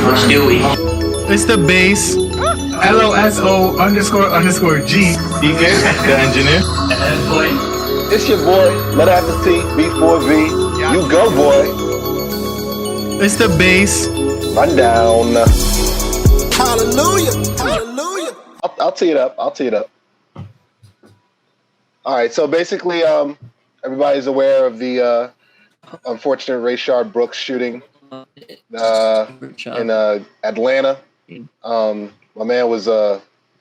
What's Dewey? It's the bass. LOSO underscore G. DK, the engineer. It's your boy, Letter After T, B4V. You go, boy. It's the bass. Run down. Hallelujah. Hallelujah. I'll tee it up. All right. So basically, everybody's aware of the unfortunate Rayshard Brooks shooting in Atlanta. My man was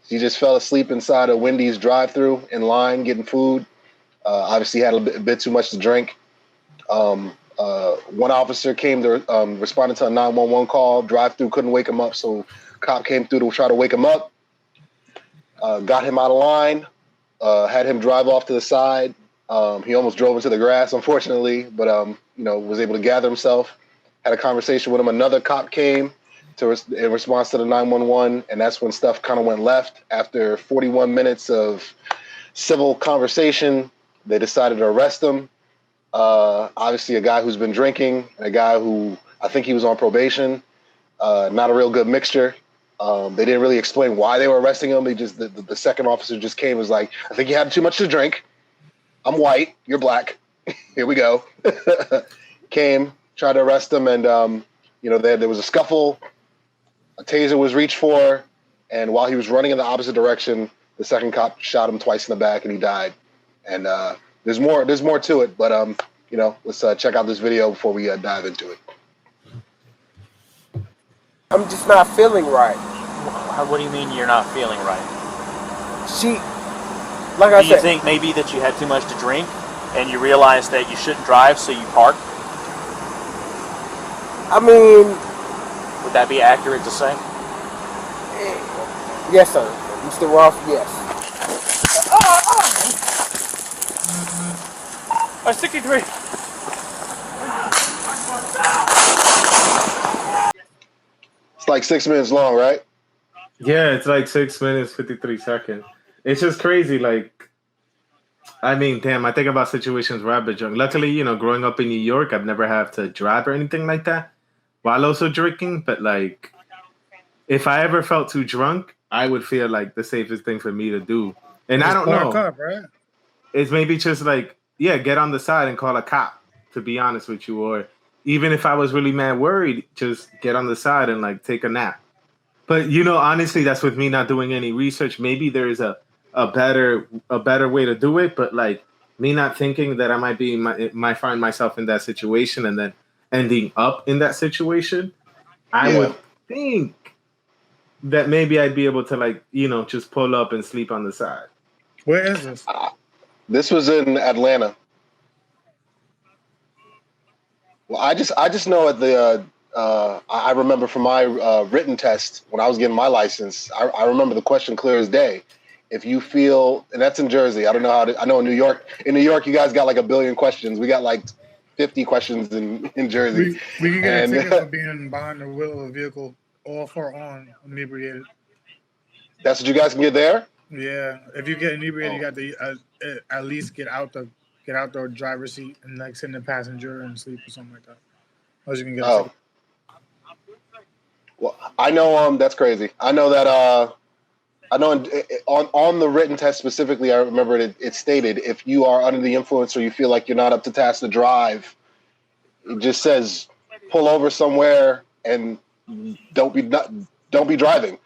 he just fell asleep inside a Wendy's drive-through in line getting food. Obviously, had a bit too much to drink. One officer came to responded to a 911 call. Drive-through couldn't wake him up, so cop came through to try to wake him up. Got him out of line. Had him drive off to the side. He almost drove into the grass, unfortunately, but was able to gather himself. Had a conversation with him. Another cop came in response to the 911, and that's when stuff kind of went left. After 41 minutes of civil conversation, they decided to arrest him. Obviously, a guy who's been drinking, and a guy who I think he was on probation. Not a real good mixture. They didn't really explain why they were arresting him. They just the second officer just came and was like, I think you had too much to drink. I'm white. You're black. Here we go. Came, tried to arrest him, and there was a scuffle. A taser was reached for, and while he was running in the opposite direction, the second cop shot him twice in the back, and he died. And there's more to it, but let's check out this video before we dive into it. I'm just not feeling right. What do you mean you're not feeling right? Like I said, do you think maybe that you had too much to drink and you realized that you shouldn't drive, so you parked? I mean, would that be accurate to say? Yes, sir. Mr. Roth, yes. 63. It's like 6 minutes long, right? Yeah, it's like 6 minutes, 53 seconds. It's just crazy. Like, I mean, damn, I think about situations where I've been drunk. Luckily, growing up in New York, I've never had to drive or anything like that while also drinking. But, like, if I ever felt too drunk, I would feel like the safest thing for me to do. And I don't know. Up, right? It's maybe just like, get on the side and call a cop, to be honest with you. Or even if I was really mad worried, just get on the side and, like, take a nap. But, honestly, that's with me not doing any research. Maybe there is a better way to do it. But, like, me not thinking that I might find myself in that situation and then ending up in that situation, I would think that maybe I'd be able to, like, just pull up and sleep on the side. Where is this? This was in Atlanta. Well, I just know at the I remember from my written test when I was getting my license. I remember the question clear as day. If you feel, and that's in Jersey. I don't know I know in New York. In New York, you guys got like a billion questions. We got like 50 questions in Jersey. We can get a ticket for being behind the wheel of a vehicle off or on inebriated. That's what you guys can get there? Yeah. If you get inebriated, you got to at least get out the driver's seat and like sit in the passenger and sleep or something like that. Or you can get a ticket. Well, I know that's crazy. I know that I know on the written test specifically, I remember it stated if you are under the influence or you feel like you're not up to task to drive, it just says pull over somewhere and don't be driving.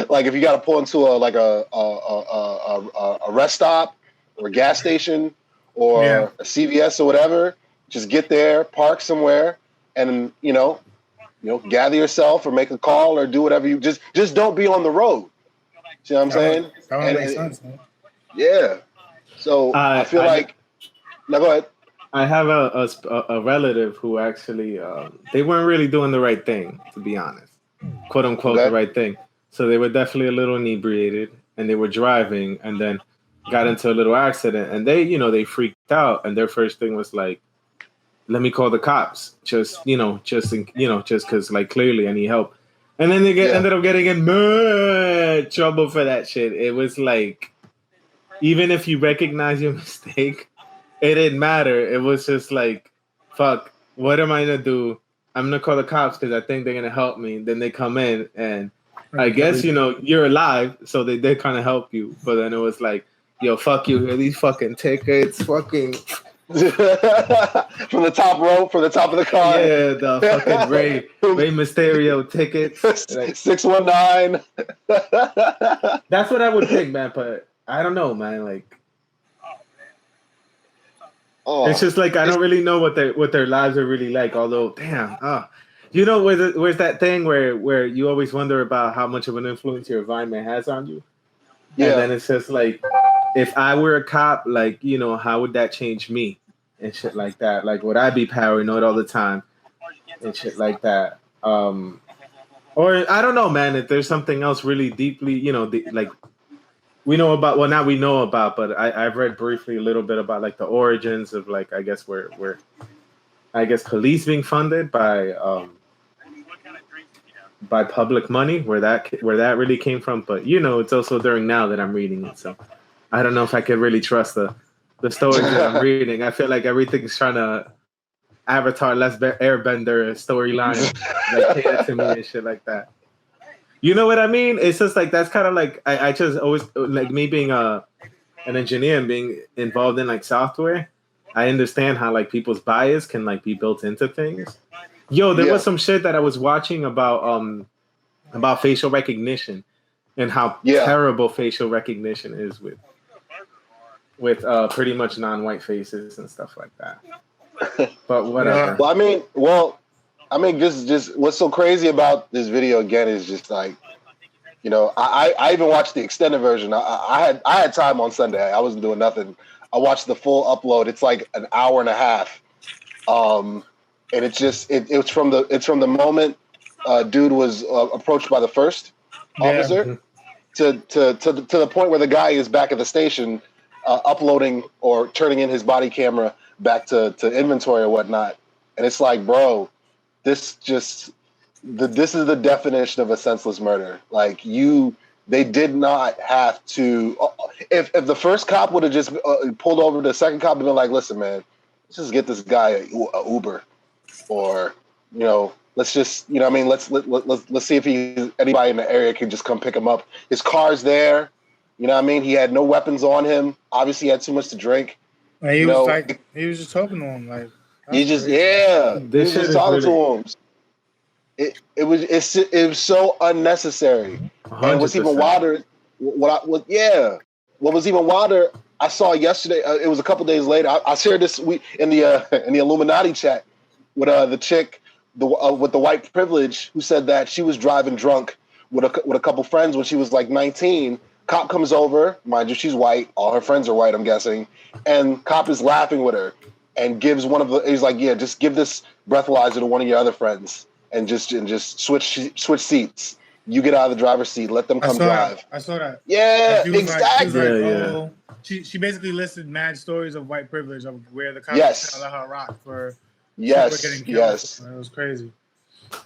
Like if you got to pull into a rest stop or a gas station or a CVS or whatever, just get there, park somewhere, and gather yourself or make a call or do whatever you just don't be on the road. See what I'm saying? That makes sense, man. Yeah. So I feel like. No, go ahead. I have a relative who actually they weren't really doing the right thing, to be honest, quote unquote the right thing. So they were definitely a little inebriated and they were driving and then got into a little accident and they freaked out and their first thing was like, let me call the cops, just because like clearly I need help. And then they ended up getting in mad trouble for that shit. It was like, even if you recognize your mistake, it didn't matter. It was just like, fuck, what am I gonna do? I'm gonna call the cops because I think they're gonna help me. Then they come in, and I guess you're alive, so they did kind of help you. But then it was like, yo, fuck you, here are these fucking tickets, fucking from the top row, from the top of the car. yeah, the fucking Rey Mysterio tickets. Like, 619. that's what I would think, man. But I don't know, man. Like. Oh, It's just like I don't really know what their lives are really like. Although, damn, where's that thing where you always wonder about how much of an influence your environment has on you? yeah. And then it's just like, if I were a cop, like, how would that change me and shit like that? Like, would I be paranoid all the time and shit like that? Or I don't know, man. If there's something else really deeply, like. We know about, well, not we know about, but I've read briefly a little bit about like the origins of like, I guess where police being funded by public money, where that really came from. But it's also during now that I'm reading it, so I don't know if I could really trust the stories that I'm reading. I feel like everything's trying to Avatar Last Airbender storyline, like cater to me and shit like that. You know what I mean? It's just like that's kind of like I just always like me being an engineer and being involved in like software. I understand how like people's bias can like be built into things. Yo, there was some shit that I was watching about facial recognition and how terrible facial recognition is with pretty much non-white faces and stuff like that. But whatever. I mean, just what's so crazy about this video again is just like, I even watched the extended version. I had time on Sunday. I wasn't doing nothing. I watched the full upload. It's like an hour and a half, and it's from the moment dude was approached by the first officer to the point where the guy is back at the station, uploading or turning in his body camera back to inventory or whatnot. And it's like, bro. This is the definition of a senseless murder. Like they did not have to. If the first cop would have just pulled over the second cop and been like, "Listen, man, let's just get this guy a Uber, or let's just let's see if anybody in the area can just come pick him up. His car's there. You know what I mean? He had no weapons on him. Obviously, he had too much to drink. And he was just talking to him like. He just talking to him. It was so unnecessary. 100%. And what's even wilder, what was even wilder, I saw yesterday. It was a couple days later. I shared this in the Illuminati chat with the chick with the white privilege who said that she was driving drunk with a couple friends when she was like 19. Cop comes over, mind you, she's white. All her friends are white, I'm guessing, and cop is laughing with her. And gives he's like, yeah, just give this breathalyzer to one of your other friends and just switch seats. You get out of the driver's seat, let them come drive. I saw that. Yeah, exactly. She basically listed mad stories of white privilege of where the cops let her rock for getting killed. Yes. It was crazy.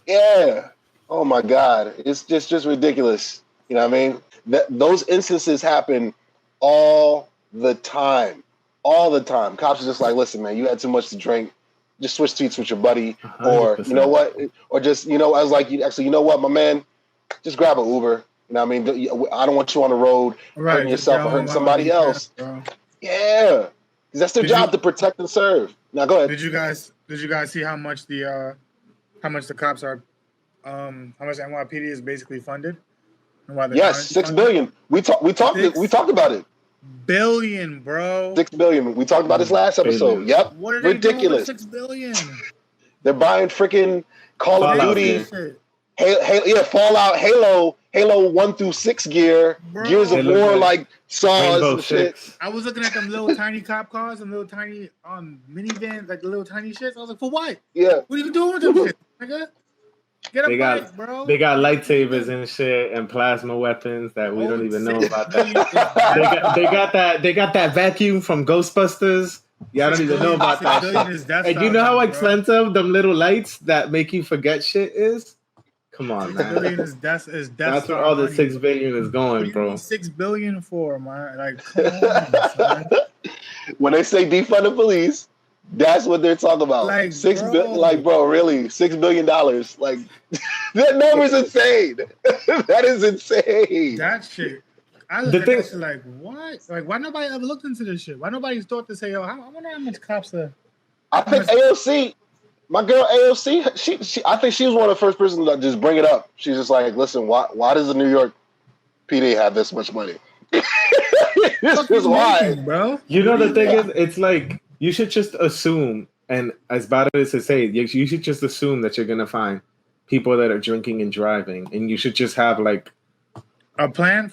Yeah. Oh my God. It's just ridiculous. You know what I mean? Those instances happen all the time. All the time. Cops are just like, listen, man, you had too much to drink. Just switch seats with your buddy. 100%. Or, you know what? Or just, I was like, actually, you know what, my man? Just grab an Uber. You know what I mean? I don't want you on the road hurting yourself or hurting somebody else. Yeah. Because that's their job to protect and serve. Now, go ahead. Did you guys see how much the cops are, how much NYPD is basically funded? And why yes, $6 billion. We talked about it. Billion, bro. $6 billion. We talked about this last episode. Yep. What are they ridiculous. doing with $6 billion? They're buying freaking Call of Duty, Fallout, Halo 1 through 6 gear, bro. Gears of War, like saws and shit. I was looking at them little tiny cop cars and little tiny minivans, like the little tiny shits. I was like, for what? Yeah. What are you doing with them shit, nigga? They got lightsabers and shit and plasma weapons that we don't even know about. That. they got that vacuum from Ghostbusters. Y'all don't even know about that shit. And you know how expensive them little lights that make you forget shit is? Come on, man. That's where all the $6 billion is going, bro. $6 billion for, man. Like, come on, son. When they say defund the police, That's what they're talking about. Like, bro, really? $6 billion. Like, that number's insane. That is insane. That shit. I look at that shit like, what? Like, why nobody ever looked into this shit? Why nobody thought to say, yo, I wonder how much cops are. I think AOC, my girl AOC, she I think she was one of the first persons to just bring it up. She's just like, listen, why does the New York PD have this much money? This is why, bro. You know, the thing is, it's like, you should just assume, and as bad as it say, you should just assume that you're gonna find people that are drinking and driving, and you should just have like a plan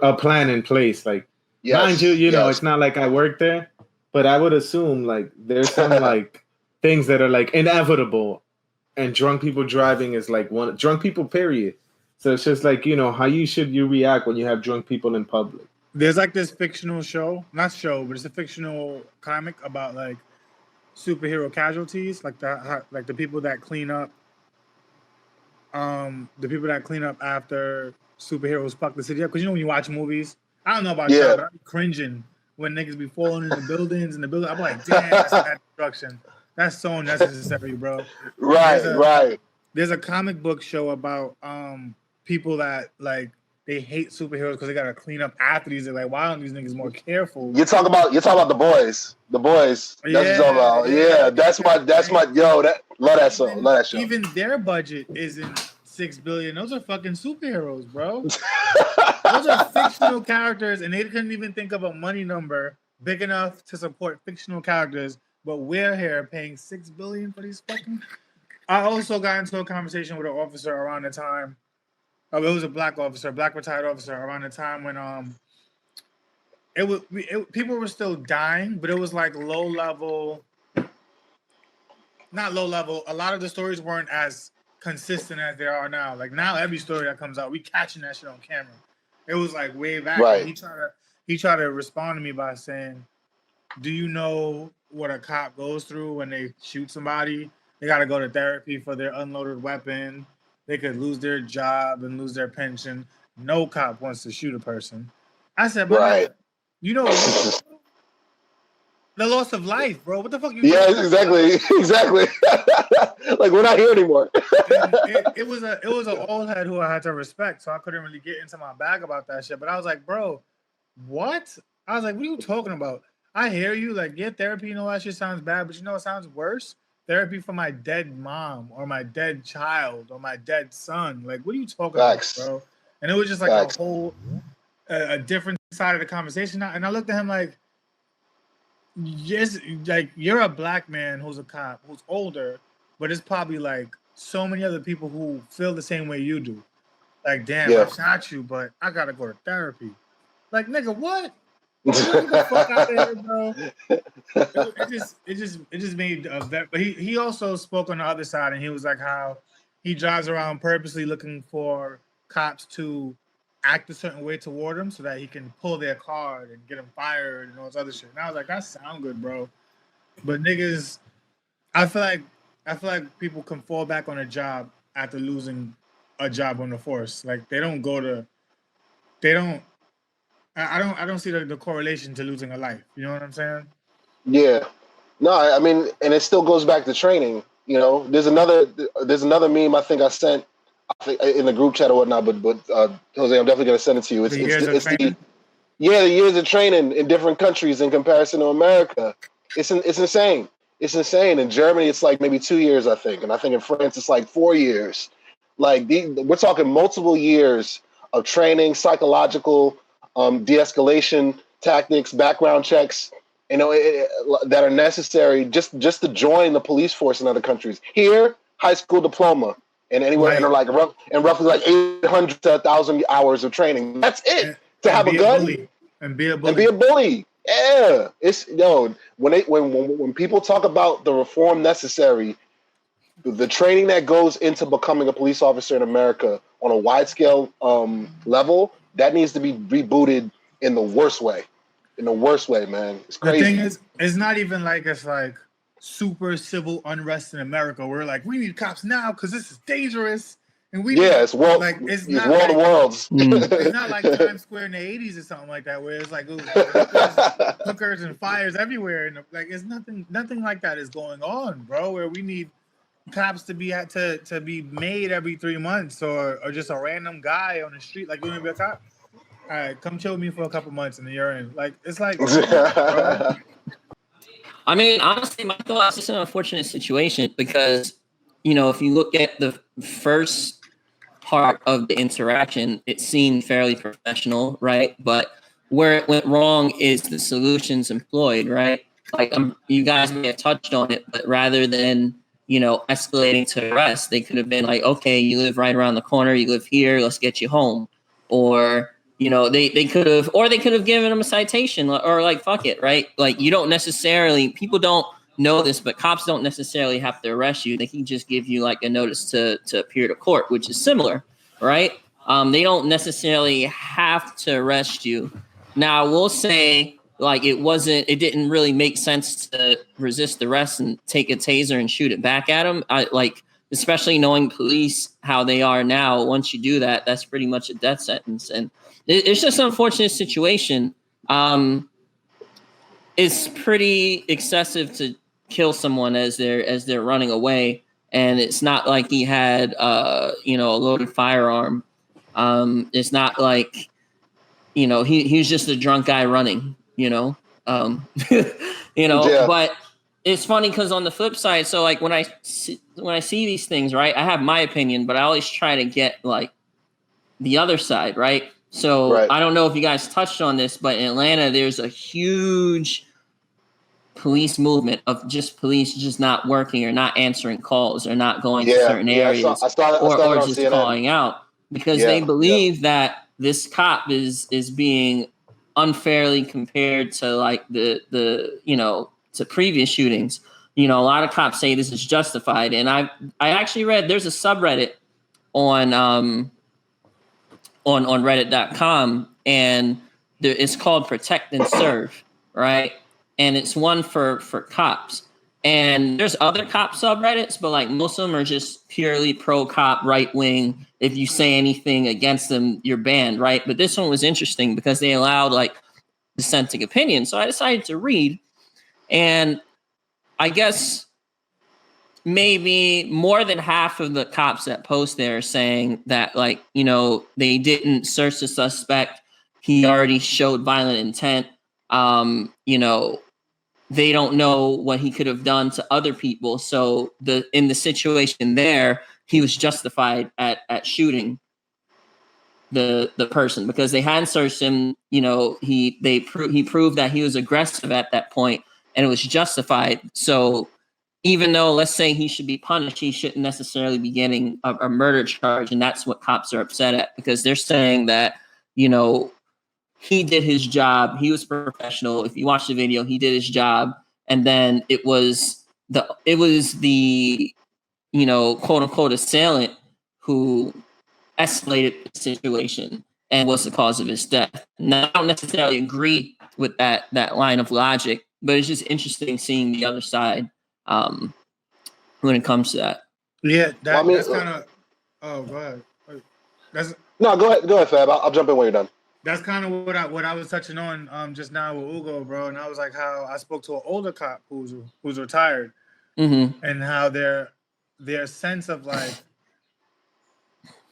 a plan in place. Like, mind you, you know, it's not like I work there, but I would assume like there's some like things that are like inevitable, and drunk people driving is like one. Drunk people, period. So it's just like, you know, how you react when you have drunk people in public. There's like this fictional show, not show, but it's a fictional comic about like superhero casualties, like the people that clean up, after superheroes fuck the city up. Because you know when you watch movies, I don't know about you, but I'm cringing when niggas be falling in the buildings I'm like, damn, that's that destruction. That's so unnecessary, bro. Right. There's a comic book show about people that like. They hate superheroes because they gotta clean up after these. They're like, why aren't these niggas more careful? You're talking about the boys. The boys. That's what you're talking about. Yeah, that's my love that song. Love that show. Even their budget isn't $6 billion. Those are fucking superheroes, bro. Those are fictional characters, and they couldn't even think of a money number big enough to support fictional characters. But we're here paying $6 billion for these fucking. I also got into a conversation with an officer around the time. It was a black retired officer around the time when people were still dying, but it was like not low level. A lot of the stories weren't as consistent as they are now. Like now, every story that comes out, we catching that shit on camera. It was like way back. Right. He tried to respond to me by saying, "Do you know what a cop goes through when they shoot somebody? They got to go to therapy for their unloaded weapon. They could lose their job and lose their pension. No cop wants to shoot a person." I said, right. You know, the loss of life, bro. What the fuck? Exactly. Like we're not here anymore. it was an old head who I had to respect, so I couldn't really get into my bag about that shit. But I was like, bro, what? I was like, what are you talking about? I hear you. Like, yeah, therapy, you know, that shit sounds bad, but you know what sounds worse? Therapy for my dead mom or my dead child or my dead son. Like, what are you talking about, bro? And it was just like a whole a different side of the conversation. And I looked at him like, yes, like you're a black man who's a cop, who's older, but it's probably like so many other people who feel the same way you do. Like, damn, I shot you, but I gotta go to therapy. Like, nigga, what? Get the fuck out of here, bro. It just made but he also spoke on the other side, and he was like how he drives around purposely looking for cops to act a certain way toward him so that he can pull their card and get them fired and all this other shit. And I was like, that sound good, bro. But niggas, I feel like people can fall back on a job after losing a job on the force. Like I don't see the correlation to losing a life. You know what I'm saying? Yeah. No, I mean, and it still goes back to training. You know, there's another meme I think I sent in the group chat or whatnot, but Jose, I'm definitely gonna send it to you. The years of training in different countries in comparison to America. It's insane. It's insane. In Germany, it's like maybe 2 years, I think, and I think in France it's like 4 years. Like we're talking multiple years of training, psychological, de-escalation tactics, background checks, you know, that are necessary just to join the police force in other countries. Here, high school diploma, and anywhere, and like roughly like 800 to 1,000 hours of training. That's it. To have a gun and be a bully. Yeah, it's when people talk about the reform necessary, the training that goes into becoming a police officer in America on a wide scale level, that needs to be rebooted in the worst way. In the worst way, man. It's crazy. The thing is, it's not even like it's like super civil unrest in America. We're like, we need cops now because this is dangerous And we Yeah, it's world. like It's not world like, of worlds. it's not like Times Square in the 80s or something like that, where it's like hookers and fires everywhere, and like it's nothing like that is going on, bro. Where we need cops to be to be made every 3 months, or just a random guy on the street. Like, you want to be a cop? All right, come chill with me for a couple months and then you're in. Like, it's like, bro. I mean, honestly, my thoughts, it's an unfortunate situation because, you know, if you look at the first part of the interaction, it seemed fairly professional, right? But where it went wrong is the solutions employed, right? Like, you guys may have touched on it, but rather than, you know, escalating to arrest, they could have been like, okay, you live right around the corner, you live here, let's get you home. Or, you know, they could have given them a citation, or like, fuck it, right? Like, you don't necessarily, people don't know this, but cops don't necessarily have to arrest you. They can just give you like a notice to appear to court, which is similar, right? They don't necessarily have to arrest you. Now, we'll say like it didn't really make sense to resist arrest and take a taser and shoot it back at them. Especially knowing police how they are now, once you do that, that's pretty much a death sentence. And it's just an unfortunate situation. It's pretty excessive to kill someone as they're running away, and it's not like he had a loaded firearm. It's not like, you know, he was just a drunk guy running, you know. Yeah. But it's funny because on the flip side, so like when I see these things, right, I have my opinion, but I always try to get like the other side, right? So Right. I don't know if you guys touched on this, but in Atlanta, there's a huge police movement of just police just not working or not answering calls or not going to certain areas, I saw it or on just CNN. calling out because they believe that this cop is being unfairly compared to like the to previous shootings. You know, a lot of cops say this is justified, and I actually read there's a subreddit on reddit.com, and it's called Protect and Serve, right? And it's one for cops. And there's other cop subreddits, but like most of them are just purely pro cop, right wing. If you say anything against them, you're banned, right? But this one was interesting because they allowed like dissenting opinion. So I decided to read, and I guess maybe more than half of the cops that post there are saying that, like, you know, they didn't search the suspect. He already showed violent intent. You know, they don't know what he could have done to other people. So in the situation there, he was justified at shooting the person because they hadn't searched him. You know, he proved that he was aggressive at that point, and it was justified. So even though, let's say, he should be punished, he shouldn't necessarily be getting a murder charge. And that's what cops are upset at, because they're saying that, you know, he did his job. He was professional. If you watch the video, he did his job. And then it was the, you know, quote unquote assailant who escalated the situation and was the cause of his death. Now, I don't necessarily agree with that line of logic, but it's just interesting seeing the other side when it comes to that. Yeah, Well, I mean, that's kind of. Oh, go ahead. Go ahead, Fab. I'll jump in when you're done. That's kind of what I was touching on just now with Ugo, bro. And I was like, how I spoke to an older cop who's retired, and how their sense of like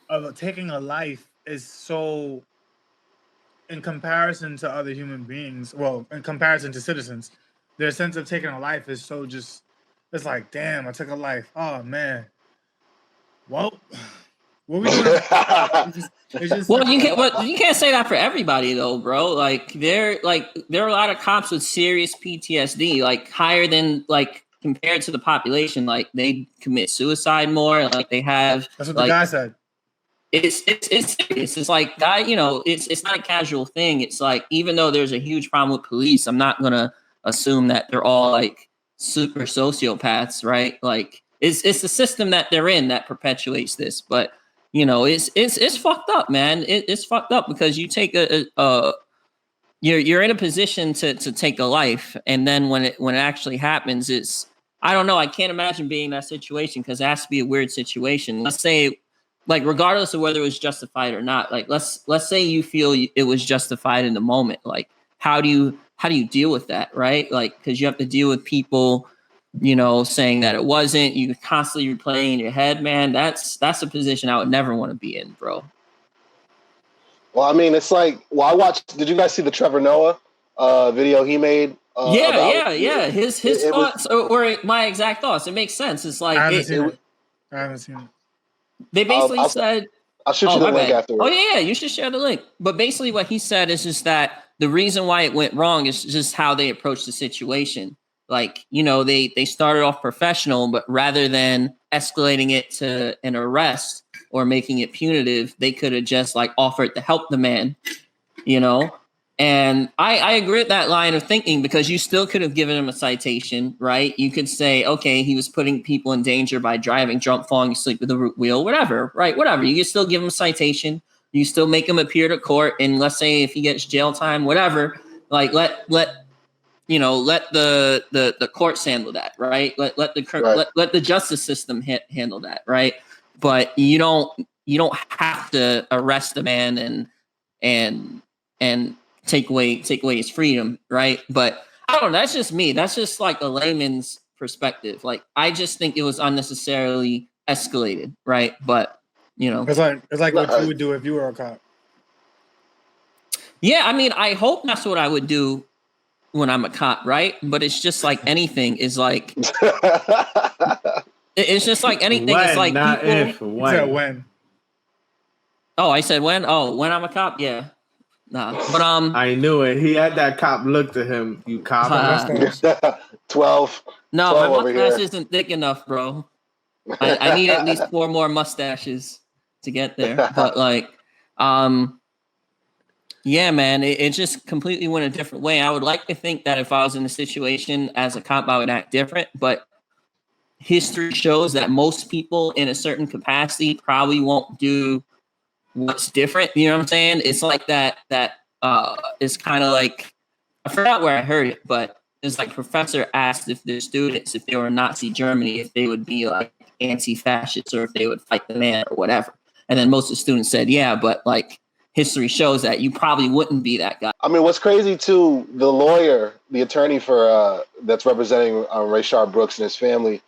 of taking a life is so, in comparison to other human beings, well, in comparison to citizens, their sense of taking a life is so just, it's like, damn, I took a life. Oh man. Well, what we doing? It's just Well, you can't say that for everybody though, bro. Like there are a lot of cops with serious PTSD, like higher than like compared to the population. Like they commit suicide more. Like they have. That's what like, the guy said. It's serious. It's like guy, you know, it's not a casual thing. It's like, even though there's a huge problem with police, I'm not gonna assume that they're all like super sociopaths, right? Like it's the system that they're in that perpetuates this. But you know, it's fucked up, man. It's fucked up because you take you're in a position to take a life, and then when it actually happens, it's, I don't know. I can't imagine being in that situation because it has to be a weird situation. Let's say like regardless of whether it was justified or not, like let's say you feel it was justified in the moment, like how do you deal with that, right? Like, because you have to deal with people, you know, saying that it wasn't. You constantly replaying in your head, man. That's a position I would never want to be in, bro. Well, I mean, it's like, I watched. Did you guys see the Trevor Noah video he made? Yeah. His thoughts were my exact thoughts. It makes sense. It's like I haven't seen it. They basically said, I'll shoot you the link afterwards. Oh yeah, you should share the link. But basically what he said is just that the reason why it went wrong is just how they approached the situation. Like, you know, they started off professional, but rather than escalating it to an arrest or making it punitive, they could have just like offered to help the man, you know? And I agree with that line of thinking, because you still could have given him a citation, right? You could say, okay, he was putting people in danger by driving drunk, falling asleep with the root wheel, whatever, right? Whatever. You can still give him a citation. You still make him appear to court. And let's say if he gets jail time, whatever, like let the courts handle that, right? Let the justice system handle that, right? But you don't have to arrest the man and take away his freedom, right? But I don't know. That's just me. That's just like a layman's perspective. Like, I just think it was unnecessarily escalated, right? But you know, it's like what you would do if you were a cop. Yeah, I mean, I hope that's what I would do when I'm a cop, right? But it's just like anything is like it's just like anything. When, it's like not people, if. When. Oh, I said when? Oh, when I'm a cop? Yeah. Nah. But I knew it. He had that cop look to him. You cop. 12. No, 12 my mustache isn't thick enough, bro. I need at least 4 more mustaches to get there. But like, yeah, man, it just completely went a different way. I would like to think that if I was in the situation as a cop, I would act different. But history shows that most people in a certain capacity probably won't do what's different. You know what I'm saying? It's like that it's kind of like, I forgot where I heard it, but it's like professor asked if their students, if they were in Nazi Germany, if they would be like anti-fascists or if they would fight the man or whatever. And then most of the students said, yeah, but like history shows that you probably wouldn't be that guy. I mean, what's crazy too, the lawyer, the attorney for that's representing Rayshard Brooks and his family,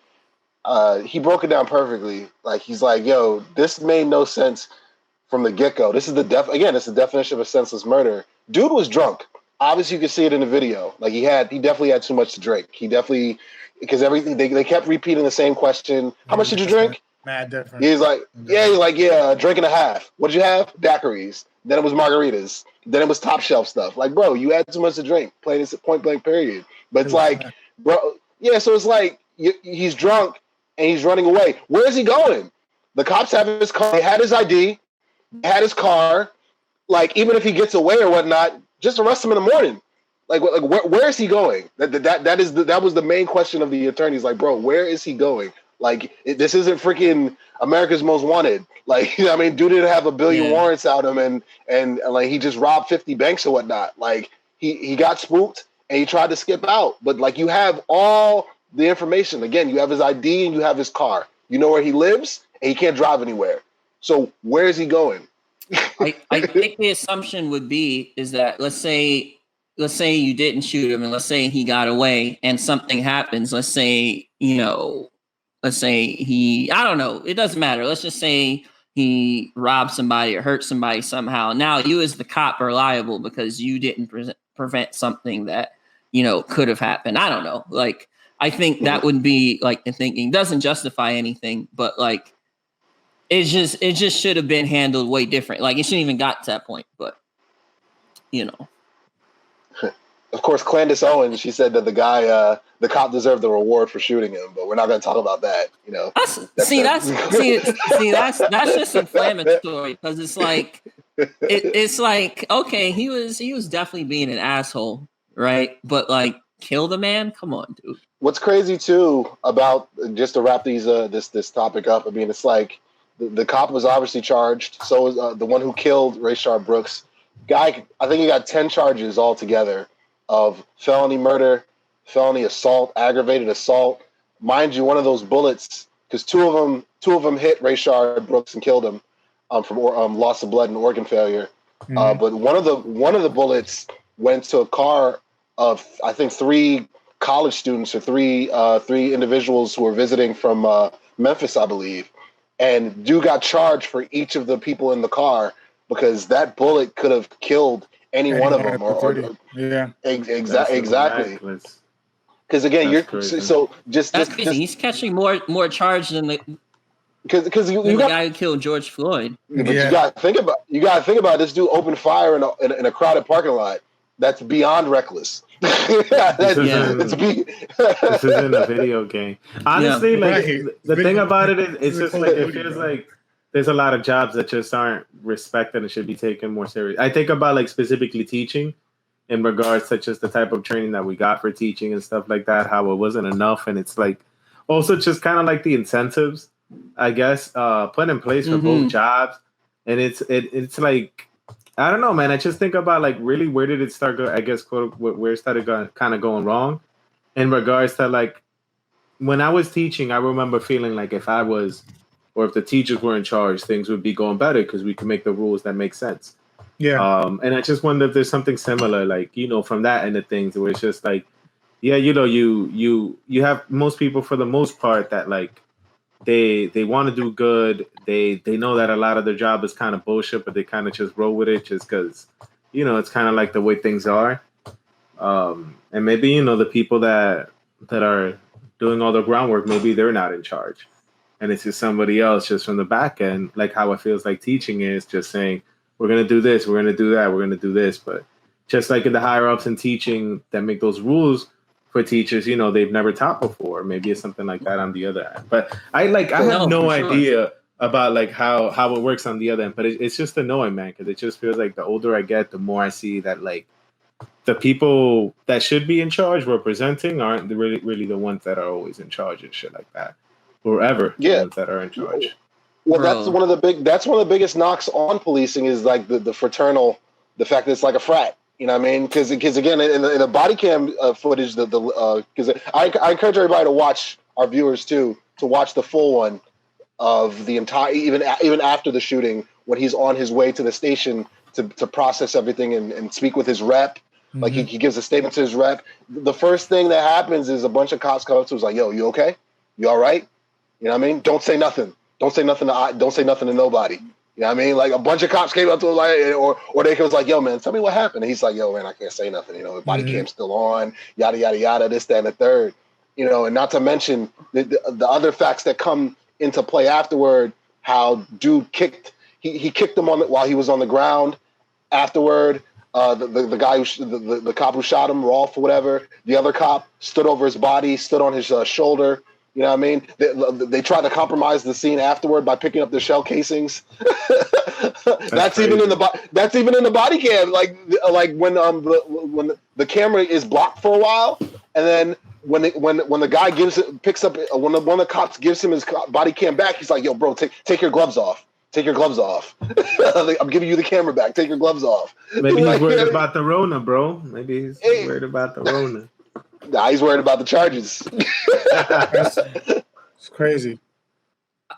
he broke it down perfectly. Like, he's like, yo, this made no sense from the get-go. This is it's the definition of a senseless murder. Dude was drunk. Obviously, you can see it in the video. Like, he definitely had too much to drink. He definitely, because everything, they kept repeating the same question. How much did you drink? Mad different. He's like, a drink and a half. What'd you have? Daiquiris. Then it was margaritas. Then it was top shelf stuff. Like, bro, you had too much to drink. Plain and point blank, period. But it's like, bro, yeah, so it's like, he's drunk and he's running away. Where is he going? The cops have his car. They had his ID. Had his car. Like, even if he gets away or whatnot, just arrest him in the morning. Like where is he going? That was the main question of the attorneys. Like, bro, where is he going? Like, this isn't freaking America's Most Wanted. Like, I mean, dude didn't have a billion warrants out him, and like he just robbed 50 banks or whatnot. Like, he got spooked and he tried to skip out. But like, you have all the information. Again, you have his ID and you have his car. You know where he lives, and he can't drive anywhere. So where is he going? I think the assumption would be is that let's say you didn't shoot him, and let's say he got away and something happens. Let's say he, I don't know, it doesn't matter. Let's just say he robbed somebody or hurt somebody somehow. Now you as the cop are liable because you didn't prevent something that, you know, could have happened. I don't know. Like, I think that would be like the thinking. Doesn't justify anything, but like, it just should have been handled way different. Like, it shouldn't even got to that point, but you know. Of course, Candace Owens, she said that the cop deserved the reward for shooting him, but we're not going to talk about that. You know, that's just inflammatory, because it's like it's like, okay, he was definitely being an asshole, right? But like, kill the man? Come on, dude. What's crazy too about, just to wrap this topic up, I mean, it's like the cop was obviously charged. So was the one who killed Rayshard Brooks. Guy, I think he got 10 charges altogether of felony murder, felony assault, aggravated assault. Mind you, one of those bullets, because two of them hit Rayshard Brooks and killed him. from loss of blood and organ failure. Mhm. But one of the bullets went to a car of, I think, 3 college students or three individuals who were visiting from Memphis, I believe. And dude got charged for each of the people in the car because that bullet could have killed any one of them. Yeah. Exactly. Because again, That's crazy. That's crazy. He's catching more charge than the the guy who killed George Floyd. But you got to think about this dude opened fire in a crowded parking lot. That's beyond reckless. This isn't a video game. Honestly, the thing about it is, it's just like it feels like there's a lot of jobs that just aren't respected and should be taken more serious. I think about like specifically teaching in regards to just the type of training that we got for teaching and stuff like that, how it wasn't enough. And it's like also just kind of like the incentives, I guess, put in place for both jobs. And it's like, I don't know, man. I just think about like really where did it start? I guess where it started kind of going wrong in regards to like when I was teaching. I remember feeling like if the teachers were in charge, things would be going better because we could make the rules that make sense. Yeah. And I just wonder if there's something similar, like from that end of things, where it's just like, yeah, you have most people for the most part that like they want to do good. They know that a lot of their job is kind of bullshit, but they kind of just roll with it just because, it's kind of like the way things are. And maybe, the people that are doing all the groundwork, maybe they're not in charge. And it's just somebody else just from the back end, like how it feels like teaching is just saying, we're going to do this, we're going to do that, we're going to do this. But just like in the higher ups in teaching that make those rules for teachers, they've never taught before. Maybe it's something like that on the other end. But I have no idea about like how it works on the other end. But it's just annoying, man, because it just feels like the older I get, the more I see that like the people that should be in charge representing aren't really the ones that are always in charge and shit like that. Or ever the ones that are in charge. Well, that's one of the biggest knocks on policing is like the fraternal, the fact that it's like a frat. You know what I mean? Because again, in the body cam footage, because I encourage everybody to watch, our viewers too, to watch the full one of the entire, even after the shooting, when he's on his way to the station to process everything and speak with his rep. Mm-hmm. Like he gives a statement to his rep. The first thing that happens is a bunch of cops come up to him, like, "Yo, you okay? You all right?" You know what I mean? Don't say nothing. Don't say nothing to nobody. You know what I mean? Like a bunch of cops came up to him, like, or they was like, "Yo, man, tell me what happened." And he's like, "Yo, man, I can't say nothing. The body cam's still on. Yada yada yada. This, that, and the third. And not to mention the other facts that come into play afterward. How dude kicked him while he was on the ground. Afterward, the guy the cop who shot him, Rolf or whatever, the other cop stood over his body, stood on his shoulder. You know what I mean? They tried to compromise the scene afterward by picking up the shell casings. That's even in the body cam. Like when the camera is blocked for a while, and then when the guy picks up when one of the cops gives him his body cam back, he's like, "Yo, bro, take your gloves off. Take your gloves off. I'm giving you the camera back. Take your gloves off." Maybe he's worried about the Rona, bro. Maybe he's worried about the Rona. Nah, he's worried about the charges. It's crazy.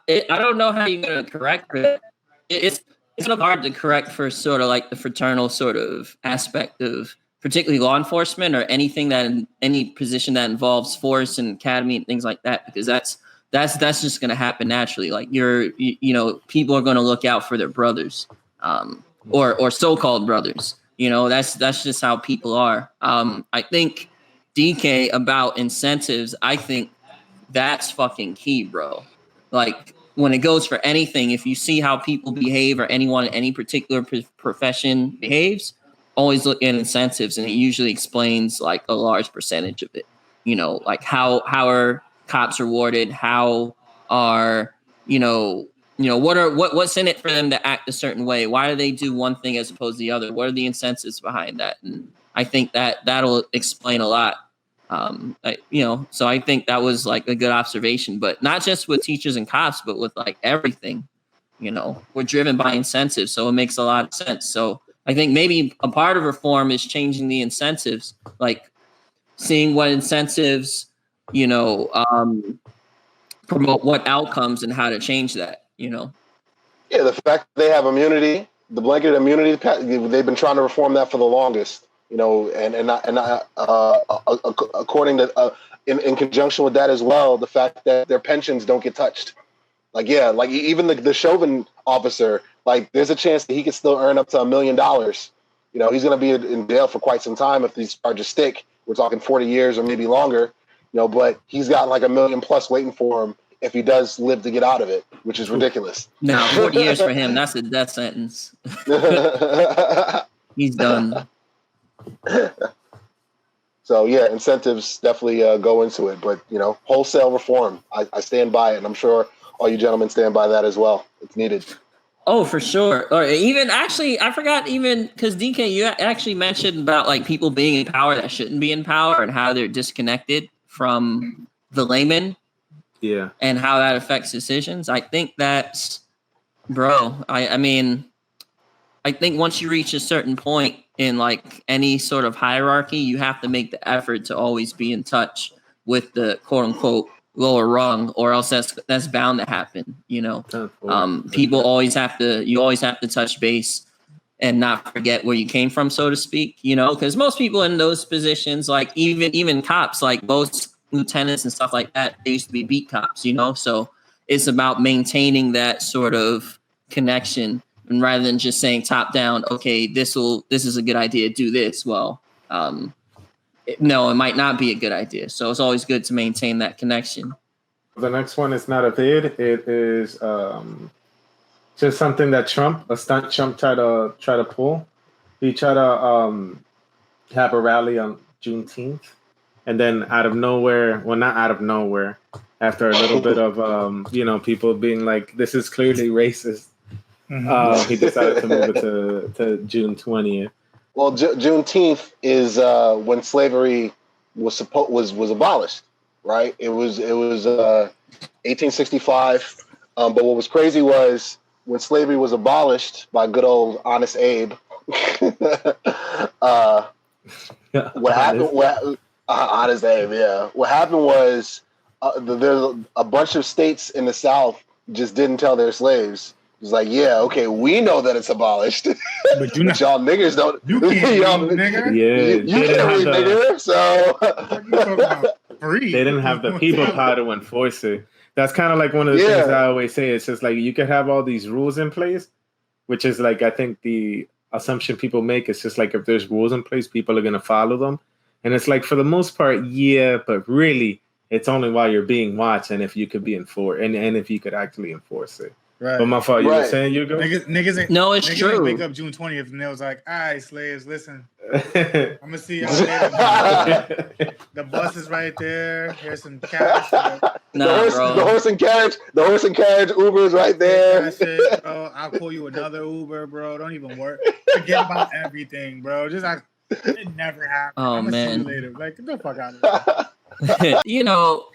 I don't know how you're gonna correct it. It's sort of hard to correct for sort of like the fraternal sort of aspect of particularly law enforcement or anything any position that involves force and academy and things like that, because that's just gonna happen naturally. Like people are gonna look out for their brothers, or so-called brothers. That's just how people are. I think DK about incentives, I think that's fucking key, bro. Like when it goes for anything, if you see how people behave or anyone in any particular profession behaves, always look at incentives, and it usually explains like a large percentage of it. Like how are cops rewarded? How are what's in it for them to act a certain way? Why do they do one thing as opposed to the other? What are the incentives behind that? And I think that'll explain a lot. So I think that was like a good observation, but not just with teachers and cops, but with like everything. We're driven by incentives, so it makes a lot of sense. So I think maybe a part of reform is changing the incentives, like seeing what incentives, promote what outcomes and how to change that. Yeah, the fact that they have immunity, the blanket immunity, they've been trying to reform that for the longest. You know, according to in conjunction with that as well, the fact that their pensions don't get touched. Like, yeah, like even the Chauvin officer, like there's a chance that he could still earn up to $1 million. You know, he's going to be in jail for quite some time if these charges stick. We're talking 40 years or maybe longer. You know, but he's got like $1 million plus waiting for him if he does live to get out of it, which is ridiculous. No, 40 years for him, that's a death sentence. He's done. So yeah, incentives definitely go into it, but you know, wholesale reform, I stand by it, and I'm sure all you gentlemen stand by that as well. It's needed. Oh, for sure. Or even actually, I forgot even because DK, you actually mentioned about like people being in power that shouldn't be in power and how they're disconnected from the layman. Yeah. And how that affects decisions. I think that's, bro. I mean, I think once you reach a certain point in like any sort of hierarchy, you have to make the effort to always be in touch with the quote unquote lower rung, or else that's bound to happen. You know, people always have to touch base and not forget where you came from, so to speak. You know, because most people in those positions, like even cops, like most lieutenants and stuff like that, they used to be beat cops. You know, so it's about maintaining that sort of connection. And rather than just saying top down, okay, this is a good idea, do this. Well, no, it might not be a good idea. So it's always good to maintain that connection. The next one is not a vid. It is just something that a stunt Trump tried to pull. He tried to have a rally on Juneteenth, and then out of nowhere, well, not out of nowhere, after a little bit of people being like, this is clearly racist. He decided to move it to June 20th. Well, Juneteenth is when slavery was abolished, right? It was 1865. But what was crazy was when slavery was abolished by good old Honest Abe. What happened? Honest Abe, yeah. What happened was there's a bunch of states in the South just didn't tell their slaves. It's like, yeah, okay, we know that it's abolished, but y'all niggers don't. You can't read, nigger. Yeah, you can't read, nigger. So they didn't have the people power to enforce it. That's kind of like one of the things I always say. It's just like you can have all these rules in place, which is like I think the assumption people make is just like if there's rules in place, people are going to follow them, and it's like for the most part, yeah, but really, it's only while you're being watched and if you could be enforced and if you could actually enforce it. Right. But my fault, you were saying you go? Niggas ain't, no, it's true. Wake up June 20th and they was like, all right, slaves, listen. I'm gonna see y'all later. The bus is right there. Here's some cash. The horse and carriage Uber is right there. Shit, bro. I'll call you another Uber, bro. Don't even worry. Forget about everything, bro. Just it never happened. Oh, I'm man. See you later. Like, get the fuck out of here. You know,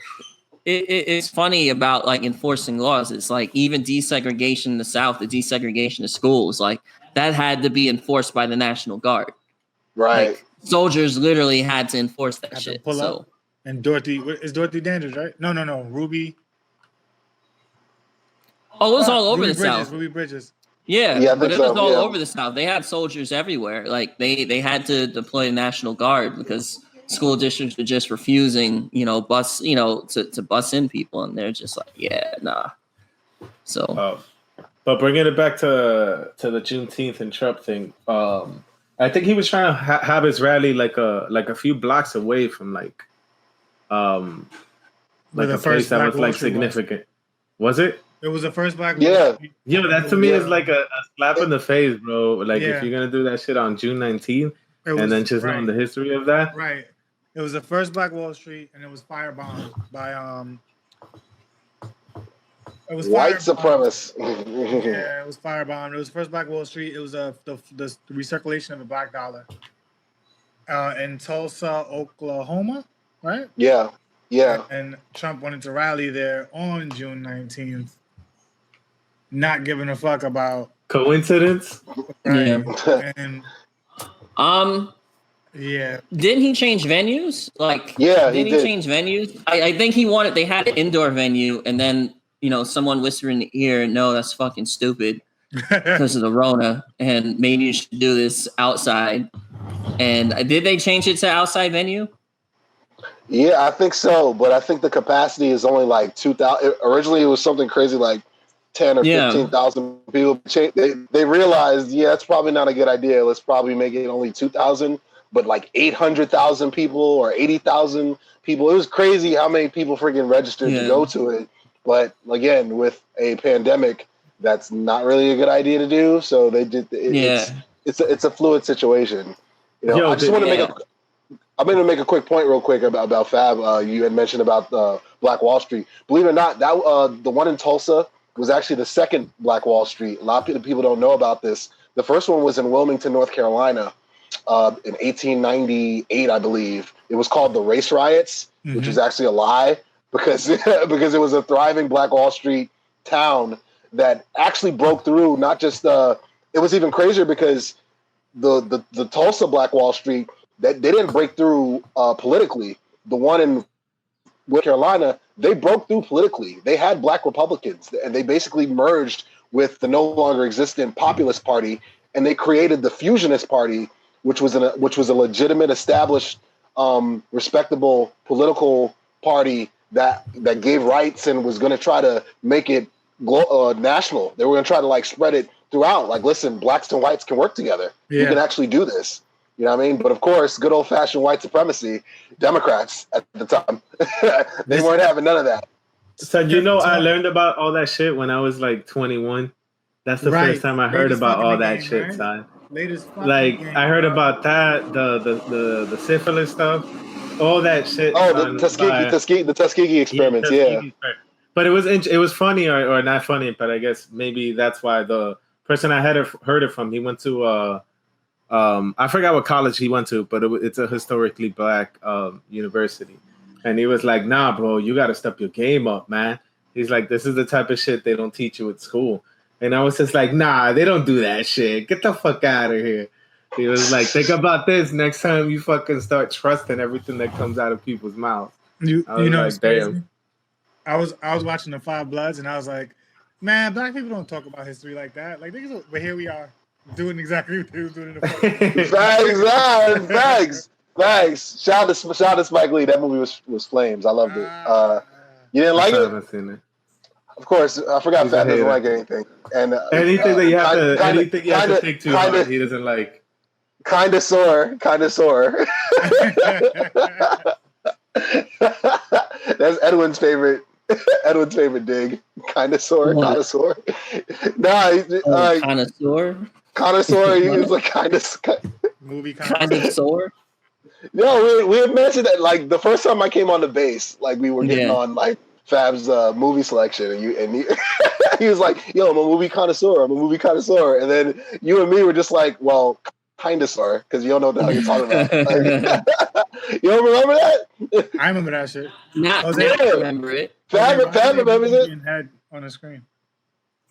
it's funny about like enforcing laws. It's like even desegregation in the South, the desegregation of schools, like that had to be enforced by the National Guard. Right. Like, soldiers literally had to enforce that shit. Pull up. And Dorothy Dandridge, right? No, Ruby. Oh, it was all over Ruby the Bridges, South. Ruby Bridges. Yeah, but it was all over the South. They had soldiers everywhere. Like they had to deploy the National Guard because school districts were just refusing, to bus in people, and they're just like, yeah, nah. So, but bringing it back to the Juneteenth and Trump thing, I think he was trying to have his rally like a few blocks away from like a place that was like significant. Was it? It was the first black. Yeah. That to me is like a slap in the face, bro. Like if you're gonna do that shit on June 19th, and then just knowing the history of that, right? It was the first Black Wall Street, and it was firebombed by It was white supremacists. Yeah, it was firebombed. It was the first Black Wall Street. It was the recirculation of a black dollar in Tulsa, Oklahoma, right? Yeah. And Trump wanted to rally there on June 19th, not giving a fuck about coincidence. Right? Yeah. And yeah. Didn't he change venues? Like, yeah, didn't he change venues? I think they had an indoor venue, and then, someone whispered in the ear, no, that's fucking stupid. because of the Rona, and maybe you should do this outside. And did they change it to outside venue? Yeah, I think so, but I think the capacity is only like 2,000. Originally, it was something crazy like 10 or 15,000 people. They realized, that's probably not a good idea. Let's probably make it only 2,000, but like 800,000 people or 80,000 people. It was crazy how many people freaking registered to go to it. But again, with a pandemic, that's not really a good idea to do. So they did. It's a fluid situation. You know, I just want to make I'm going to make a quick point real quick about Fab. You had mentioned about Black Wall Street. Believe it or not, that the one in Tulsa was actually the second Black Wall Street. A lot of people don't know about this. The first one was in Wilmington, North Carolina, in 1898, I believe. It was called the Race Riots, which was actually a lie because it was a thriving Black Wall Street town that actually broke through. Not just it was even crazier because the Tulsa Black Wall Street, that they didn't break through politically. The one in North Carolina, they broke through politically. They had Black Republicans, and they basically merged with the no longer existent Populist Party, and they created the Fusionist Party, which was a legitimate, established, respectable political party that gave rights and was going to try to make it national. They were going to try to like spread it throughout. Like, listen, blacks and whites can work together. You can actually do this. You know what I mean? But of course, good old fashioned white supremacy, Democrats at the time, they weren't having none of that. So, I learned about all that shit when I was like 21. That's the first time I heard about all that shit, son. Like, I heard about that, the syphilis stuff, all that shit. Oh, the Tuskegee experiments, But it was funny or not funny, but I guess maybe that's why the person I had heard it from, he went to I forgot what college he went to, but it's a historically Black university. And he was like, nah, bro, you got to step your game up, man. He's like, this is the type of shit they don't teach you at school. And I was just like, nah, they don't do that shit. Get the fuck out of here. He was like, think about this next time you fucking start trusting everything that comes out of people's mouths. You know, like, damn. I was watching the Five Bloods, and I was like, man, Black people don't talk about history like that. Like, but here we are. Doing exactly what they was doing in the Facts. Shout out to Spike Lee. That movie was flames. I loved it. You didn't like it? I haven't seen it. Of course, I forgot Fat doesn't like anything. And anything that you have to think too hard, he doesn't like. Kinda sore. That's Edwin's favorite dig. Kinda sore. Nah, Connoisseur, he was like kind of movie kind of sore. No, we had mentioned that like the first time I came on the base, like we were getting on like Fab's movie selection, and he was like, "Yo, I'm a movie connoisseur. And then you and me were just like, "Well, kind of sore," because you don't know what the hell you're talking about. Like, you don't remember that? I remember that shit. I remember it. Fab remembers it. Head on the screen.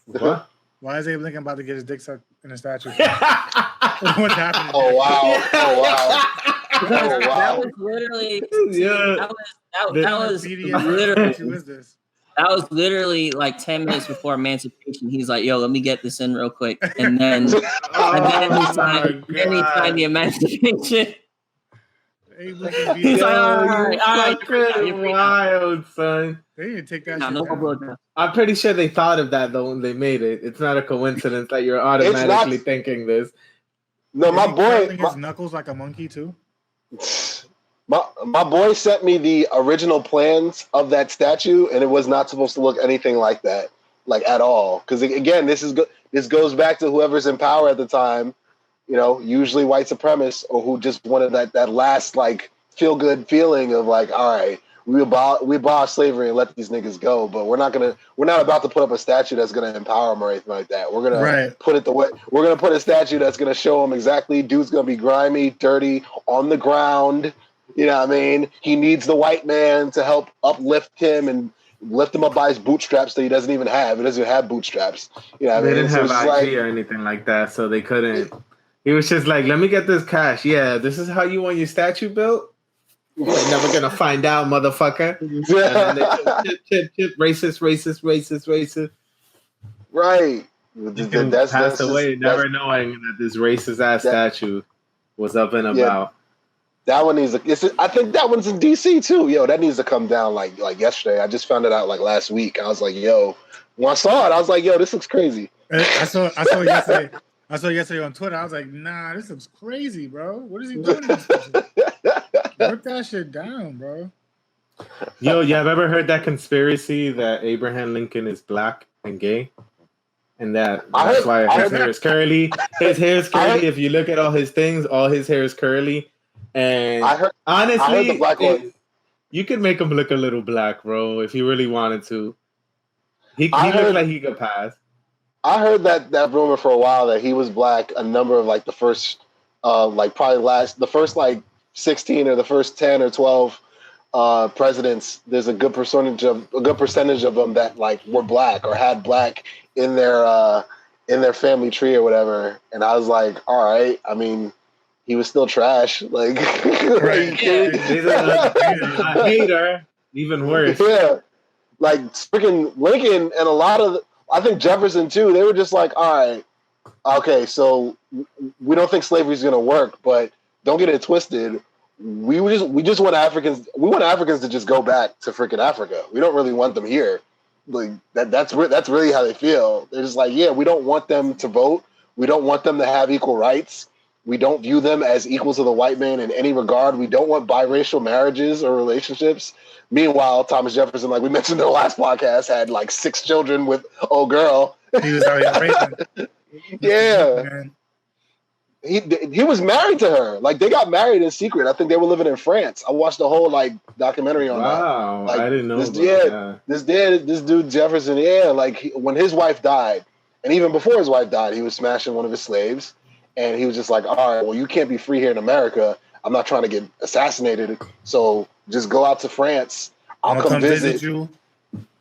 What? Why is Abe Lincoln about to get his dick sucked in a statue? What's happening? Oh wow! That was literally that was literally like 10 minutes before emancipation. He's like, "Yo, let me get this in real quick," and then he signed the emancipation. He's like, all right, wild, son. They didn't take that shit. I'm pretty sure they thought of that though when they made it. It's not a coincidence that you're automatically thinking this. No, my boy, his knuckles like a monkey too. My boy sent me the original plans of that statue, and it was not supposed to look anything like that, like at all. Because again, this goes back to whoever's in power at the time. You know, usually white supremacists, or who just wanted that last like feel good feeling of like, all right, we abolish slavery and let these niggas go, but we're not about to put up a statue that's gonna empower them or anything like that. We're gonna put a statue that's gonna show them exactly. Dude's gonna be grimy, dirty, on the ground. You know what I mean? He needs the white man to help uplift him and lift him up by his bootstraps that he doesn't even have. He doesn't even have bootstraps. You know what I mean? They didn't have IG or anything like that, so they couldn't. He was just like, let me get this cash. Yeah, this is how you want your statue built? You're never going to find out, motherfucker. And then they chip, racist. Right. Lincoln passed away, never knowing that this racist ass statue was up and about. That one needs I think that one's in DC too. Yo, that needs to come down like yesterday. I just found it out like last week. I was like, yo, when I saw it, I was like, yo, this looks crazy. I saw yesterday. I saw yesterday on Twitter. I was like, nah, this looks crazy, bro. What is he doing? Put that shit down, bro. Yo, you have ever heard that conspiracy that Abraham Lincoln is black and gay? And that's why his hair is curly. His hair is curly. If you look at all his things, all his hair is curly. And honestly, you could make him look a little black, bro, if you really wanted to. He looked like he could pass. I heard that rumor for a while that he was black. A number of like the first, the first like 16 or the first 10 or 12 presidents. There's a good percentage of them that like were black or had black in their family tree or whatever. And I was like, all right. I mean, he was still trash. Like, he's a hater. Even worse. Yeah, like freaking Lincoln and a lot of, I think Jefferson too. They were just like, all right, okay, so we don't think slavery is gonna work, but don't get it twisted. We just want Africans. We want Africans to just go back to freaking Africa. We don't really want them here. Like that's really how they feel. They're just like, yeah, we don't want them to vote. We don't want them to have equal rights. We don't view them as equal to the white man in any regard. We don't want biracial marriages or relationships. Meanwhile, Thomas Jefferson, like we mentioned in the last podcast, had like 6 children with old girl. He was already raping. Yeah. He was married to her. Like they got married in secret. I think they were living in France. I watched the whole like documentary on that. Wow, like, I didn't know. This dude Jefferson, like when his wife died, and even before his wife died, he was smashing one of his slaves. And he was just like, all right, well, you can't be free here in America. I'm not trying to get assassinated. So just go out to France. I'll come visit you.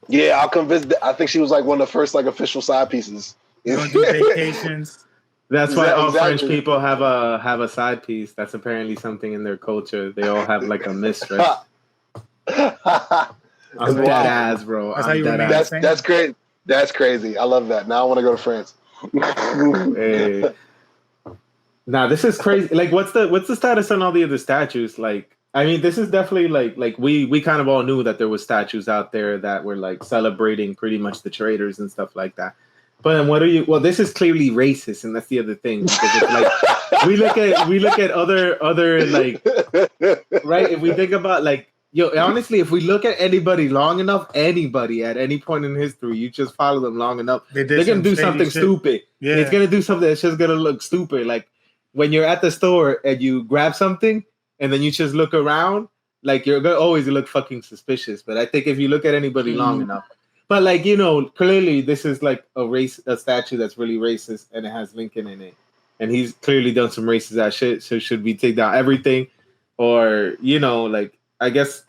Yeah, I'll come visit. I think she was like one of the first like official side pieces. You don't do vacations. That's why all French people have a side piece. That's apparently something in their culture. They all have like a mistress. I'm dead ass, bro. That's great. That's crazy. I love that. Now I want to go to France. Hey. Nah, this is crazy. Like, what's the status on all the other statues? Like, I mean, this is definitely like we kind of all knew that there was statues out there that were like celebrating pretty much the traitors and stuff like that. But then well, this is clearly racist, and that's the other thing. Because it's like we look at other like, right? If we think about like, yo, honestly, if we look at anybody long enough, anybody at any point in history, you just follow them long enough, they're gonna do something stupid. Yeah. It's gonna do something that's just gonna look stupid. Like when you're at the store and you grab something and then you just look around, like you're gonna always look fucking suspicious. But I think if you look at anybody long enough, but like, you know, clearly this is like a statue that's really racist and it has Lincoln in it. And he's clearly done some racist ass shit. So should we take down everything? Or, you know, like, I guess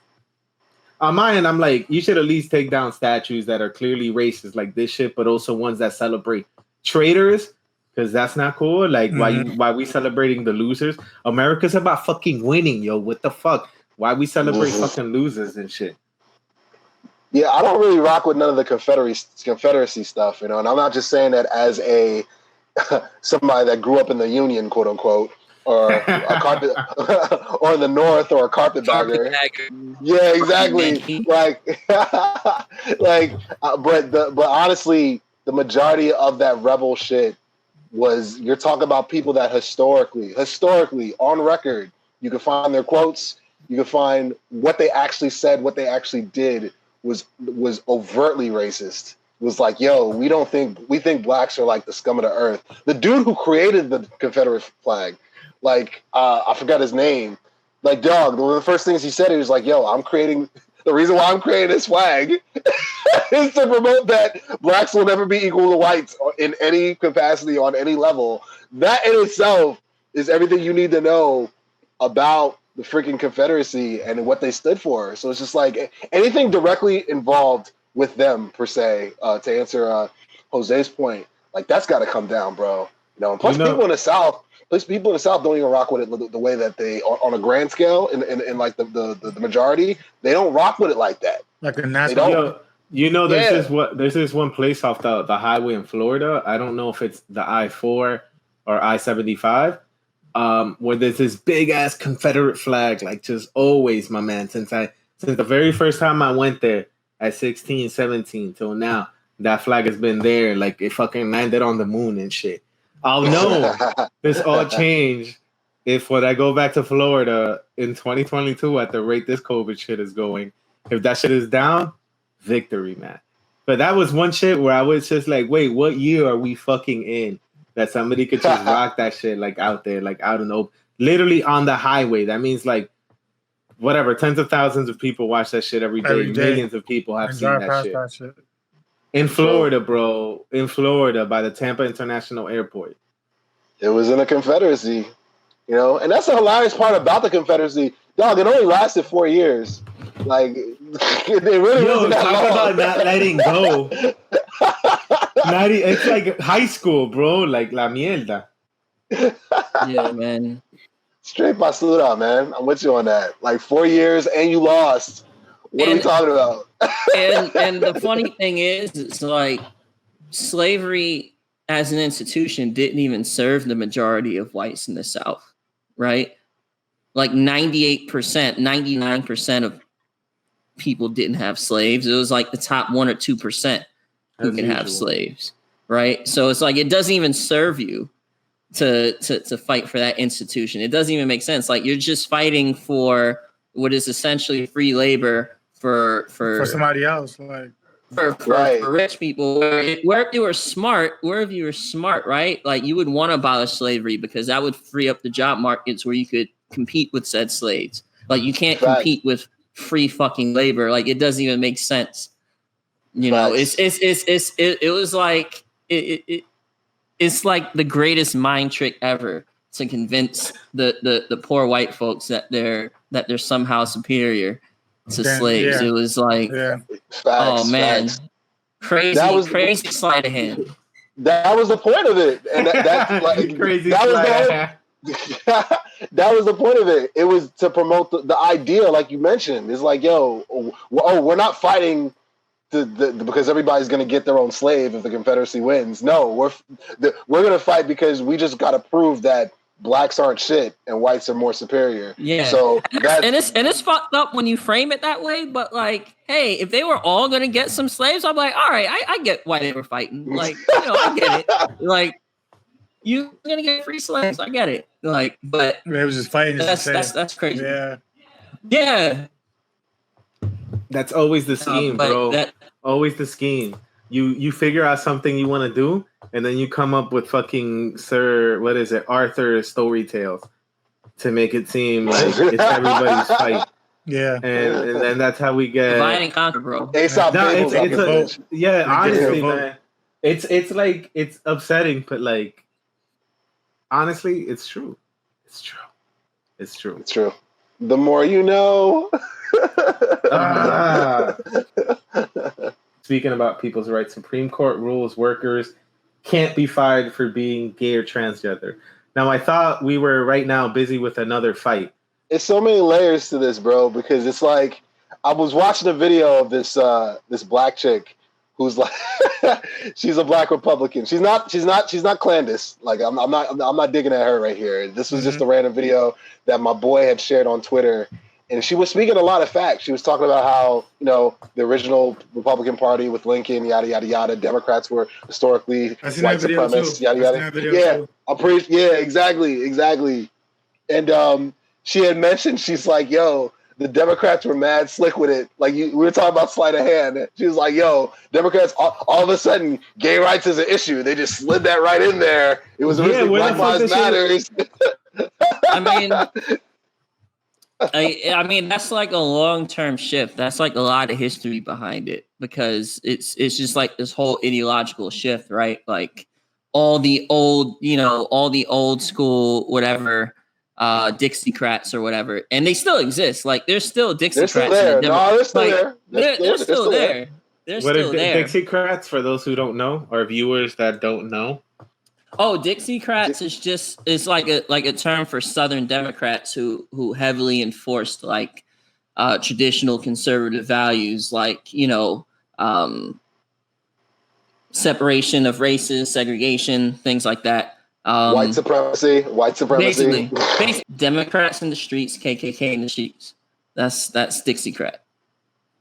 on my end, I'm like, you should at least take down statues that are clearly racist like this shit, but also ones that celebrate traitors, because that's not cool. Like, why we celebrating the losers? America's about fucking winning, yo. What the fuck? Why we celebrate fucking losers and shit? Yeah, I don't really rock with none of the Confederacy stuff, you know. And I'm not just saying that as a somebody that grew up in the Union, quote unquote, or a carpet, or in the North, or a carpetbagger. Yeah, exactly. But honestly, the majority of that rebel shit was, you're talking about people that historically on record, you can find their quotes, you can find what they actually said, what they actually did was overtly racist. Was like, yo, we think blacks are like the scum of the earth. The dude who created the Confederate flag, like, I forgot his name. Like, dog, one of the first things he said, he was like, yo, the reason why I'm creating this flag is to promote that blacks will never be equal to whites in any capacity, on any level. That in itself is everything you need to know about the freaking Confederacy and what they stood for. So it's just like anything directly involved with them, per se, to answer Jose's point, like, that's got to come down, bro. You know, and plus people in the South don't even rock with it the way that they, on a grand scale, in like the majority, they don't rock with it like that. Like a national. You know, there's Yeah. this one place off the highway in Florida. I don't know if it's the I-4 or I-75, where there's this big ass Confederate flag, like just always, my man. Since the very first time I went there at 16, 17 till now, that flag has been there. Like it fucking landed on the moon and shit. I'll know this all changed if when I go back to Florida in 2022 at the rate this COVID shit is going, if that shit is down, victory, man. But that was one shit where I was just like, wait, what year are we fucking in that somebody could just rock that shit like out there, like out in the open, literally on the highway? That means like whatever, tens of thousands of people watch that shit every day. Millions of people have And seen drive that past shit. that shit. In Florida, bro. In Florida by the Tampa International Airport. It was in a Confederacy, you know, and that's the hilarious part about the Confederacy. Dog, it only lasted 4 years. Like, it really wasn't that talk long. about not letting go. It's like high school, bro. Like la mierda. Yeah, man. Straight basura, man. I'm with you on that. Like 4 years and you lost. What are we talking about? and the funny thing is, it's like slavery as an institution didn't even serve the majority of whites in the South, right? Like 98%, 99% of people didn't have slaves. It was like the top 1 or 2% who can have slaves, right? So it's like it doesn't even serve you to fight for that institution. It doesn't even make sense. Like you're just fighting for what is essentially free labor for somebody else, like for rich people. Where if you were smart, right? Like you would want to abolish slavery because that would free up the job markets where you could compete with said slaves. Like you can't compete with free fucking labor. Like it doesn't even make sense. You know, it was like it's like the greatest mind trick ever to convince the poor white folks that they're somehow superior to slaves. Yeah. It was like, oh man, crazy sleight of hand. That was the point of it, and that's like crazy. That was the point of it. It was to promote the idea, like you mentioned. It's like, yo, we're not fighting because everybody's going to get their own slave if the Confederacy wins. No, we're going to fight because we just got to prove that blacks aren't shit and whites are more superior. Yeah. So it's fucked up when you frame it that way. But like, hey, if they were all going to get some slaves, I'm like, all right, I get why they were fighting. Like, you know, I get it. Like, you're going to get free slaves. I get it. Like, but it was just fighting. That's crazy. Yeah. Yeah. That's always the scheme, bro. Always the scheme. You figure out something you want to do, and then you come up with fucking Arthur story tales to make it seem like it's everybody's fight. Yeah, and then that's how we get divide and conquer, bro. Honestly, man, it's like it's upsetting, but like honestly, it's true. It's true. It's true. It's true. The more you know. Speaking about people's rights, Supreme Court rules workers can't be fired for being gay or transgender. Now, I thought we were right now busy with another fight. It's so many layers to this, bro, because it's like I was watching a video of this black chick who's like she's a black Republican. She's not clandestine. Like I'm not digging at her right here. This was just a random video that my boy had shared on Twitter. And she was speaking a lot of facts. She was talking about how, you know, the original Republican Party with Lincoln, yada, yada, yada. Democrats were historically white supremacists, yada, yada. Yeah, exactly. And she had mentioned, she's like, yo, the Democrats were mad slick with it. Like, we were talking about sleight of hand. She was like, yo, Democrats, all of a sudden, gay rights is an issue. They just slid that right in there. It was originally Black Lives Matters. I mean, that's like a long-term shift. That's like a lot of history behind it because it's just like this whole ideological shift, right? Like all the old school, whatever, Dixiecrats or whatever, and they still exist. Like there's still Dixiecrats. They're still there. They're still there. They're still there. Dixiecrats, for those who don't know, or viewers that don't know? Oh, Dixiecrats is like a term for Southern Democrats who heavily enforced like traditional conservative values, like separation of races, segregation, things like that. White supremacy. Basically, Democrats in the streets, KKK in the streets. That's Dixiecrat.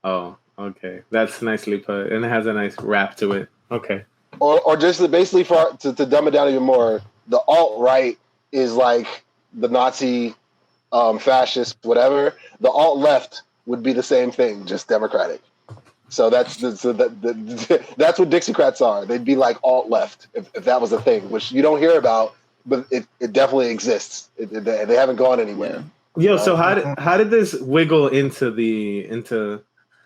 Oh, okay. That's nicely put, and it has a nice rap to it. Okay. Or just basically to dumb it down even more, the alt-right is like the Nazi, fascist, whatever. The alt-left would be the same thing, just Democratic. So that's what Dixiecrats are. They'd be like alt-left if that was a thing, which you don't hear about, but it definitely exists. They haven't gone anywhere. Yo, so how did this wiggle into?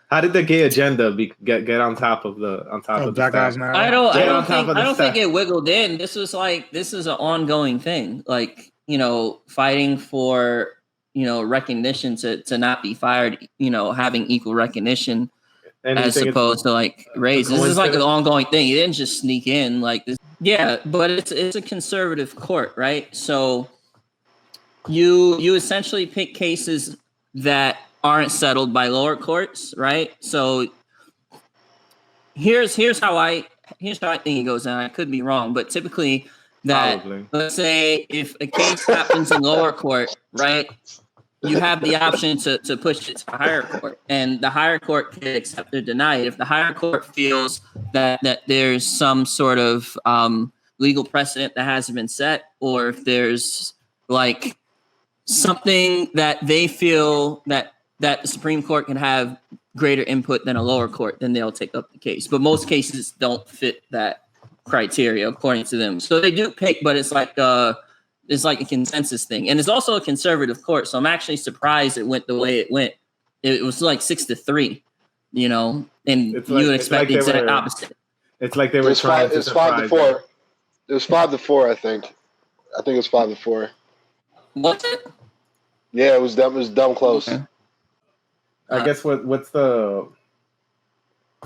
How did the gay agenda get on top of the Black Lives stack? Matter? I don't think it wiggled in. This is an ongoing thing. Like, fighting for, recognition to not be fired, having equal recognition as opposed to like race. This is like an ongoing thing. It didn't just sneak in like this. Yeah, but it's a conservative court, right? So you essentially pick cases that aren't settled by lower courts, right? So here's how I think it goes, and I could be wrong, but typically let's say if a case happens in lower court, right, you have the option to push it to higher court, and the higher court can accept or deny it. If the higher court feels that there's some sort of legal precedent that hasn't been set, or if there's like something that they feel that the Supreme Court can have greater input than a lower court, then they'll take up the case. But most cases don't fit that criteria according to them. So they do pick, but it's like a consensus thing. And it's also a conservative court. So I'm actually surprised it went the way it went. It was like 6-3, and you would expect the exact opposite. It's like they were trying to surprise. 5-4. It was 5-4, I think. I think it was 5-4. Was it? Yeah, it was dumb close. Okay. I guess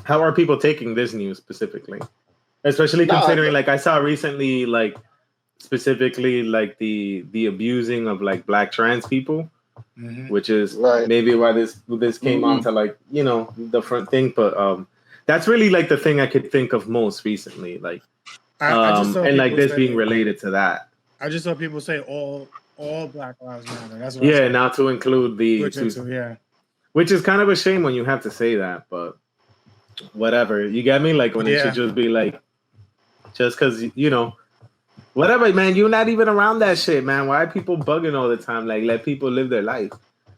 how are people taking this news specifically? Especially considering, like, I saw recently, like, specifically, like, the abusing of, like, Black trans people, which is maybe why this came onto, like, the front thing. But that's really, like, the thing I could think of most recently, like, and, like, this being related to that. I just saw people say all Black Lives Matter. That's what now to include which is kind of a shame when you have to say that, but whatever. You get me? Like, when it should just be like, just because, whatever, man. You're not even around that shit, man. Why are people bugging all the time? Like, let people live their life.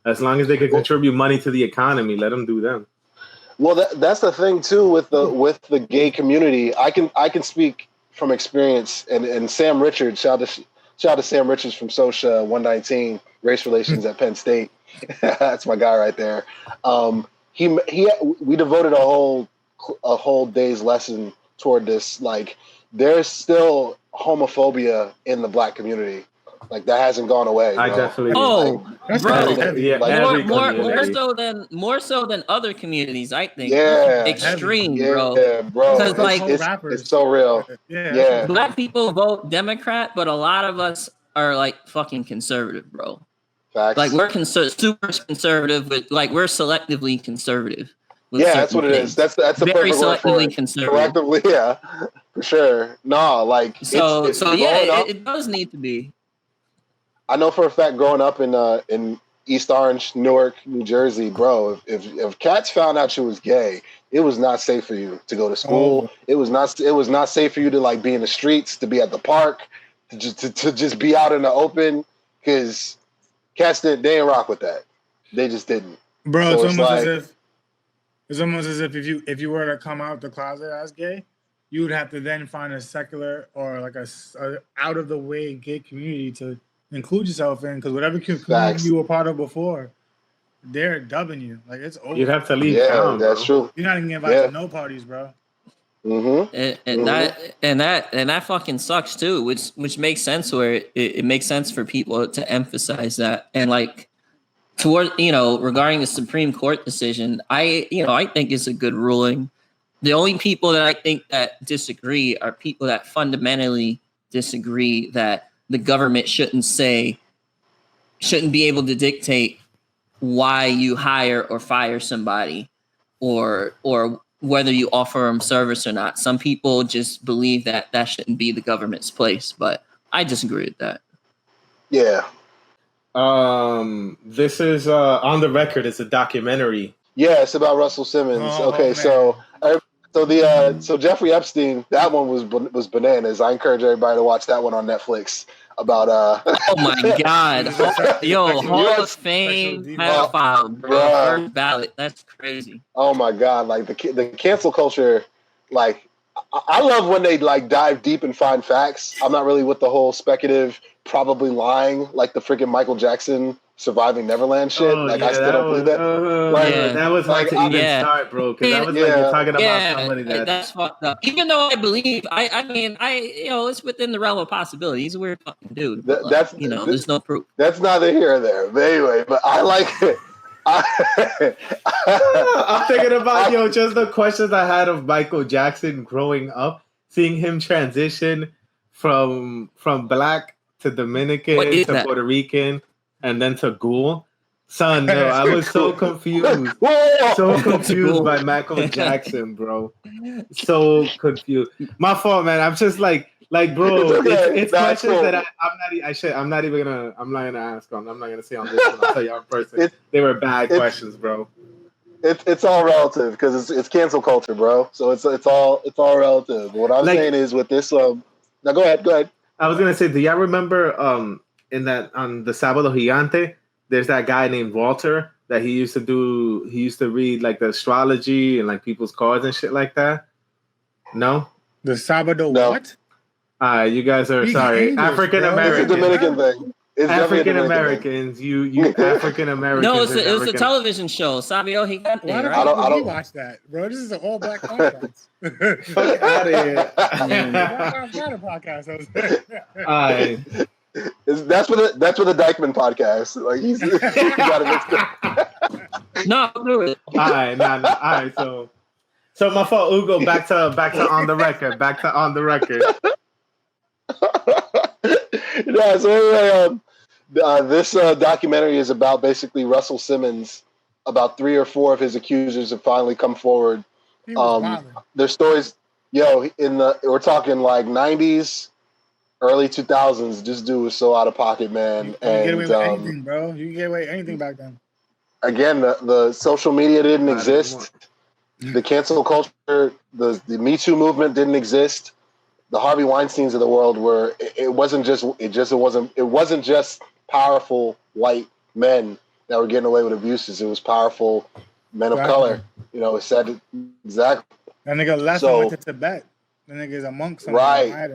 As long as they can contribute money to the economy, let them do them. Well, that's the thing too with the gay community. I can speak from experience, and Sam Richards, shout out to Sam Richards from SOCIA 119 Race Relations at Penn State. That's my guy right there. We devoted a whole day's lesson toward this. Like, there's still homophobia in the Black community. Like, that hasn't gone away. I definitely. That's more so than other communities. I think. Yeah, extreme, bro. Yeah, bro. Because like it's so real. Yeah. Black people vote Democrat, but a lot of us are like fucking conservative, bro. Facts. Like, we're super conservative, but like we're selectively conservative. Yeah, that's what it is. That's the very perfect word for it. conservative. Selectively, yeah, for sure. No, like it does need to be. I know for a fact, growing up in East Orange, Newark, New Jersey, bro, if cats found out you was gay, it was not safe for you to go to school. It was not safe for you to like be in the streets, to be at the park, to just be out in the open, because cats didn't rock with that. They just didn't. Bro, so it's almost as if if you were to come out the closet as gay, you would have to then find a secular or like a out of the way gay community to include yourself in, because whatever community you were part of before, they're dubbing you. Like, it's over. You'd have to leave town. That's true. You're not even invited to no parties, bro. That fucking sucks too, which makes sense, where it makes sense for people to emphasize that. And like, toward regarding the Supreme Court decision, I think it's a good ruling. The only people that I think that disagree are people that fundamentally disagree that the government shouldn't be able to dictate why you hire or fire somebody, or whether you offer them service or not. Some people just believe that that shouldn't be the government's place, but I disagree with that. Yeah. This is On the Record. It's a documentary. Yeah, it's about Russell Simmons. Oh, Okay, man. so Jeffrey Epstein, that one was bananas. I encourage everybody to watch that one on Netflix about Oh my God. Yo, Hall of Fame pedophile, bro. First ballot. That's crazy. Oh my God, like the cancel culture, like I love when they like dive deep and find facts. I'm not really with the whole speculative, probably lying, like the freaking Michael Jackson Surviving Neverland shit. I still don't believe that. That was hard to even start, bro. Because I was like, you're talking about somebody that's fucked up. Even though I believe, I mean, it's within the realm of possibility. He's a weird fucking dude. But there's no proof. That's neither here or there. But anyway, but I like it. I'm thinking about just the questions I had of Michael Jackson growing up, seeing him transition from black to Dominican to Puerto Rican and then to Ghoul. Son, no, I was so confused. So confused by Michael Jackson, bro. So confused. My fault, man. I'm just like, bro, it's questions that I'm not gonna ask on. I'm not gonna say on this one. I'll tell you in person. They were bad questions, bro. It's all relative because it's cancel culture, bro. So it's all relative. What I'm saying is with this. Now go ahead. I was gonna say, do y'all remember in that on the Sábado Gigante? There's that guy named Walter that he used to read like the astrology and like people's cards and shit like that. No? The Sábado No. what? You guys are sorry. African American. It's a Dominican thing. It's African Americans. You African Americans. No, it was a television show. Sábado Gigante. Why the Right? fuck would we watch that, bro? This is an all black podcast. Fuck out of here. Podcast. That's for the Dykeman podcast. Like he's he got it mixed up. No, do it. All right. So my fault, Ugo. Back to On the Record. Back to On the Record. Yeah. So anyway, this documentary is about basically Russell Simmons. About 3 or 4 of his accusers have finally come forward. Their stories, we're talking like 90s. Early 2000s, this dude was so out of pocket, man. You can get away with anything, bro. You can get away with anything back then. Again, the social media didn't exist. The cancel culture, the Me Too movement didn't exist. The Harvey Weinsteins of the world it wasn't just powerful white men that were getting away with abuses. It was powerful men of color. It said exactly. That nigga left and went to Tibet. That nigga's a monk somewhere. Right.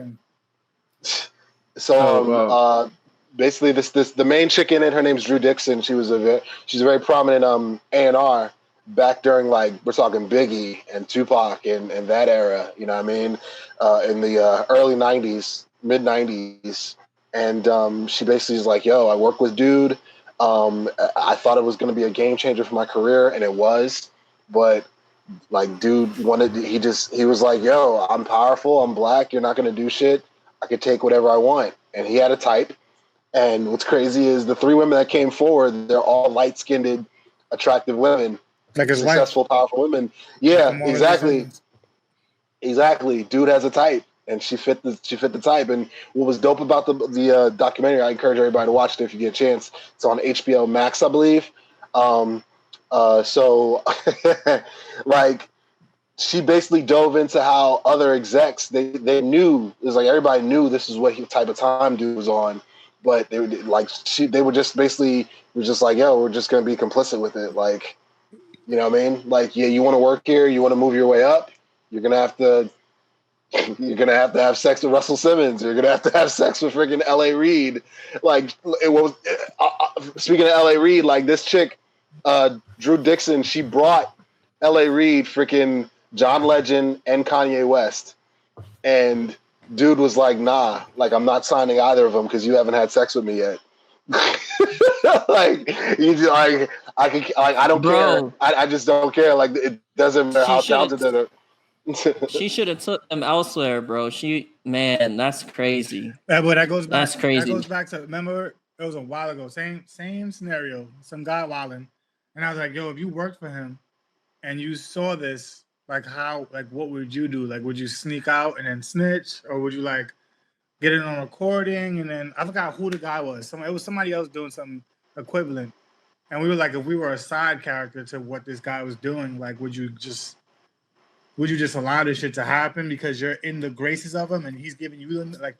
So basically, the main chick in it, her name's Drew Dixon. She's a very prominent A&R back during we're talking Biggie and Tupac and that era. You know what I mean? In the early '90s, mid '90s, and she basically is like, "Yo, I work with dude. I thought it was going to be a game changer for my career, and it was, but." Dude he was like, "Yo, I'm powerful. I'm black. You're not going to do shit. I could take whatever I want." And he had a type. And what's crazy is the 3 women that came forward, they're all light-skinned, attractive women. Like his successful, powerful women. Yeah, exactly. Exactly. Dude has a type. And she fit the type. And what was dope about the documentary, I encourage everybody to watch it if you get a chance. It's on HBO Max, I believe. She basically dove into how other execs they knew, it was like everybody knew this is what type of time dude was on, but they were just basically like, yo, we're just gonna be complicit with it, like, you know what I mean? Like, yeah, you want to work here, you want to move your way up, you're gonna have to have sex with Russell Simmons, you're gonna have to have sex with freaking L.A. Reid. Like, it was speaking of L.A. Reid, like this chick, Drew Dixon, she brought L.A. Reid freaking John Legend and Kanye West, and dude was like, "Nah, I'm not signing either of them because you haven't had sex with me yet." I don't care. I just don't care. Like, it doesn't matter how talented they are. She should have took them elsewhere, bro. That's crazy. But that goes back. That's crazy. That goes back to, remember, it was a while ago. Same scenario. Some guy wilding, and I was like, "Yo, if you worked for him and you saw this like how, like what would you do? Like, would you sneak out and then snitch, or would you like get it on recording and then I forgot who the guy was. It was somebody else doing something equivalent, and we were like, if we were a side character to what this guy was doing, like, would you just allow this shit to happen because you're in the graces of him and he's giving you like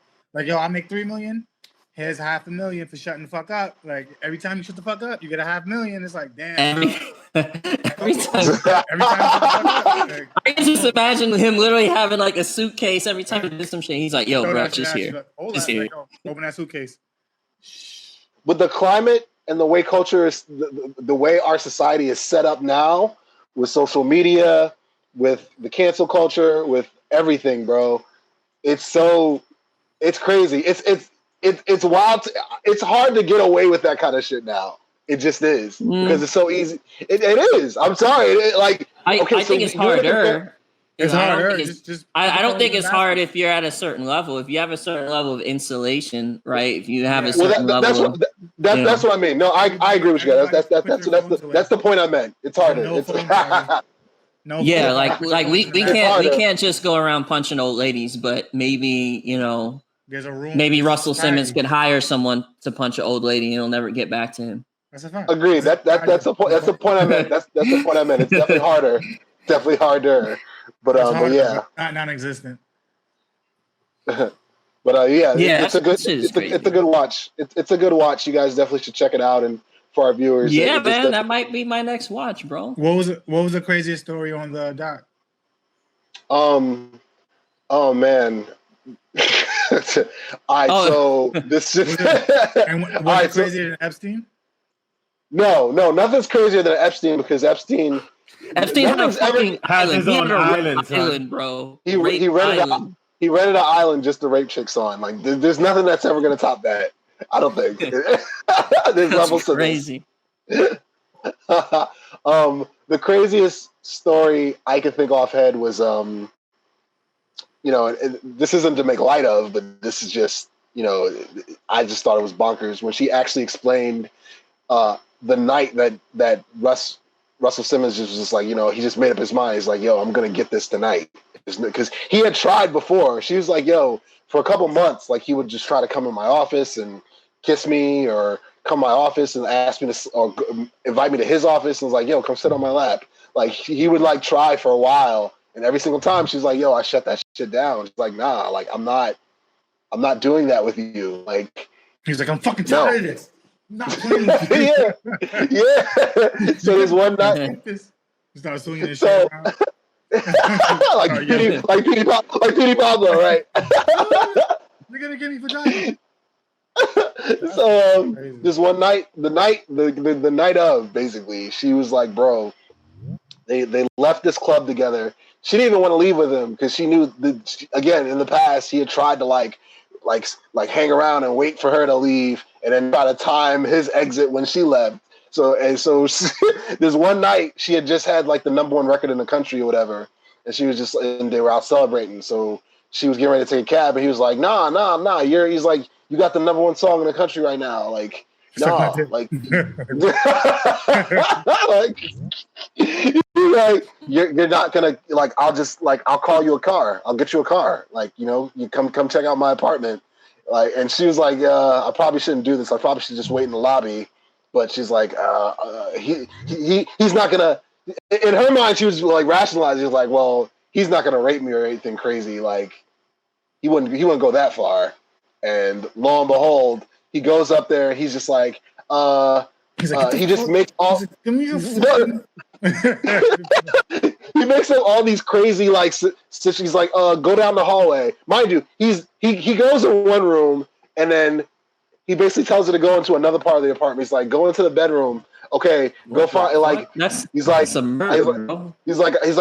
yo, I make $3 million. Here's $500,000 for shutting the fuck up. Like every time you shut the fuck up, you get $500,000. It's like damn. Every time. Every time you shut the fuck up, like, I can just imagine him literally having like a suitcase every time he did some shit. He's like, "Yo, bro, just here, like, just here." Like, oh, open that suitcase. With the climate and the way culture is, the way our society is set up now, with social media, with the cancel culture, with everything, bro, it's crazy. It's wild. It's hard to get away with that kind of shit now. It just is because it's so easy. It is. I'm sorry. I think it's harder. It's harder. I don't think it's hard if you're at a certain level. If you have a certain level of insulation, right? If you have a certain level, that's what I mean. No, I agree with you guys. That's the point I meant. It's harder. No, yeah, like we can't just go around punching old ladies, but maybe there's a room. Maybe Russell Simmons could hire someone to punch an old lady and it'll never get back to him. That's a fact. Agreed. That's the point. That's the point I meant. That's the point I meant. It's definitely harder. Definitely harder. But yeah, not non-existent. But yeah, it's a good watch. It's a good watch. You guys definitely should check it out, and for our viewers, yeah, man, that might be my next watch, bro. What was the craziest story on the doc? Oh man. So this is was it crazier than Epstein? No, nothing's crazier than Epstein because Epstein had a fucking his own island, bro. He rented an island just to rape chicks on. Like there's nothing that's ever gonna top that. I don't think. There's levels to crazy. The craziest story I could think offhand was this isn't to make light of, but this is just, I just thought it was bonkers when she actually explained the night that Russell Simmons just was just like, he just made up his mind. He's like, yo, I'm going to get this tonight. Because he had tried before. She was like, yo, for a couple months, like he would just try to come in my office and kiss me or come to my office and ask me to, or invite me to his office. And was like, yo, come sit on my lap. Like he would like try for a while. And every single time she's like, yo, I shut that shit down. She's like, nah, like I'm not doing that with you. Like he's like, I'm fucking tired of this. I'm not playing with you. yeah. So there's one night. Start swinging this shit around. like Petey Pablo, right? You're gonna give me vagina. So this one night, the night of, basically, she was like, bro, they left this club together. She didn't even want to leave with him because she knew again, in the past, he had tried to like hang around and wait for her to leave and then try to time his exit when she left. So this one night she had just had like the #1 record in the country or whatever. And she was just, and they were out celebrating. So she was getting ready to take a cab and he was like, nah. He's like, you got the #1 song in the country right now. Like, no, like, like you're not gonna like. I'll call you a car. I'll get you a car. Like, you come check out my apartment. Like, and she was like, I probably shouldn't do this. I probably should just wait in the lobby. But she's like, he's not gonna. In her mind, she was like rationalizing. She was like, well, he's not gonna rape me or anything crazy. Like, he wouldn't go that far. And lo and behold, he goes up there and he's just like, he just makes all. He makes up all these crazy like he's like, go down the hallway. Mind you, he goes in one room and then he basically tells her to go into another part of the apartment. He's like, go into the bedroom. Okay, go find like. He's like,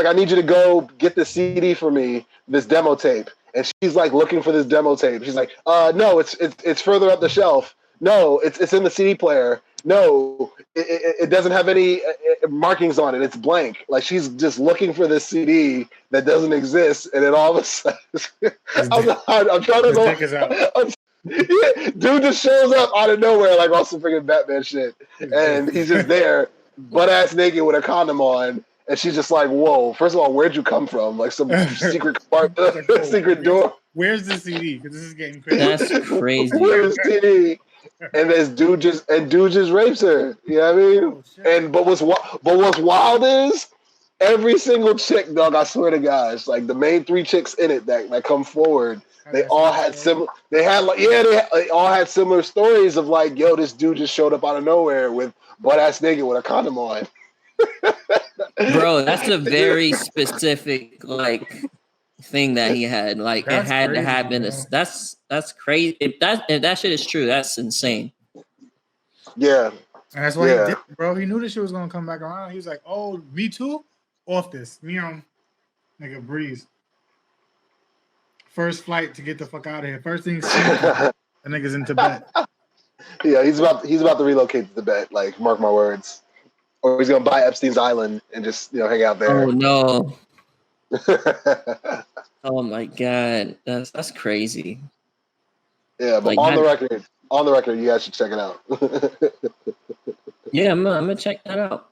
I need you to go get the CD for me, this demo tape. And she's like looking for this demo tape. She's like, no, it's further up the shelf. No, it's in the CD player. No, it doesn't have any markings on it. It's blank. Like she's just looking for this CD that doesn't exist. And then all of a sudden, I'm trying to go. Dude just shows up out of nowhere like Russell freaking Batman shit. And he's just there, butt ass naked with a condom on. And she's just like, whoa, first of all, where'd you come from? Like some secret compartment, Like, secret door. Where's the CD? Because this is getting crazy. That's crazy. Where's the CD? And this dude just rapes her. You know what I mean? Oh, shit. But what's wild is every single chick, dog, I swear to gosh, like the main 3 chicks in it that come forward, they all had similar. They all had similar stories of like, yo, this dude just showed up out of nowhere with butt ass nigga with a condom on. Bro, that's a very specific like thing that he had. Like That's it had crazy, to happen. bro. That's crazy. If that shit is true, that's insane. Yeah. And that's why Yeah. he did, bro. He knew this shit was gonna come back around. He was like, "Oh, me too." Off this, nigga, breeze. First flight to get the fuck out of here. First thing, the niggas in Tibet. Yeah, he's about to relocate to Tibet. Like, mark my words, or he's gonna buy Epstein's Island and just hang out there. Oh no. Oh my god. That's crazy. Yeah, but Like, on the record, you guys should check it out. Yeah, I'm gonna check that out.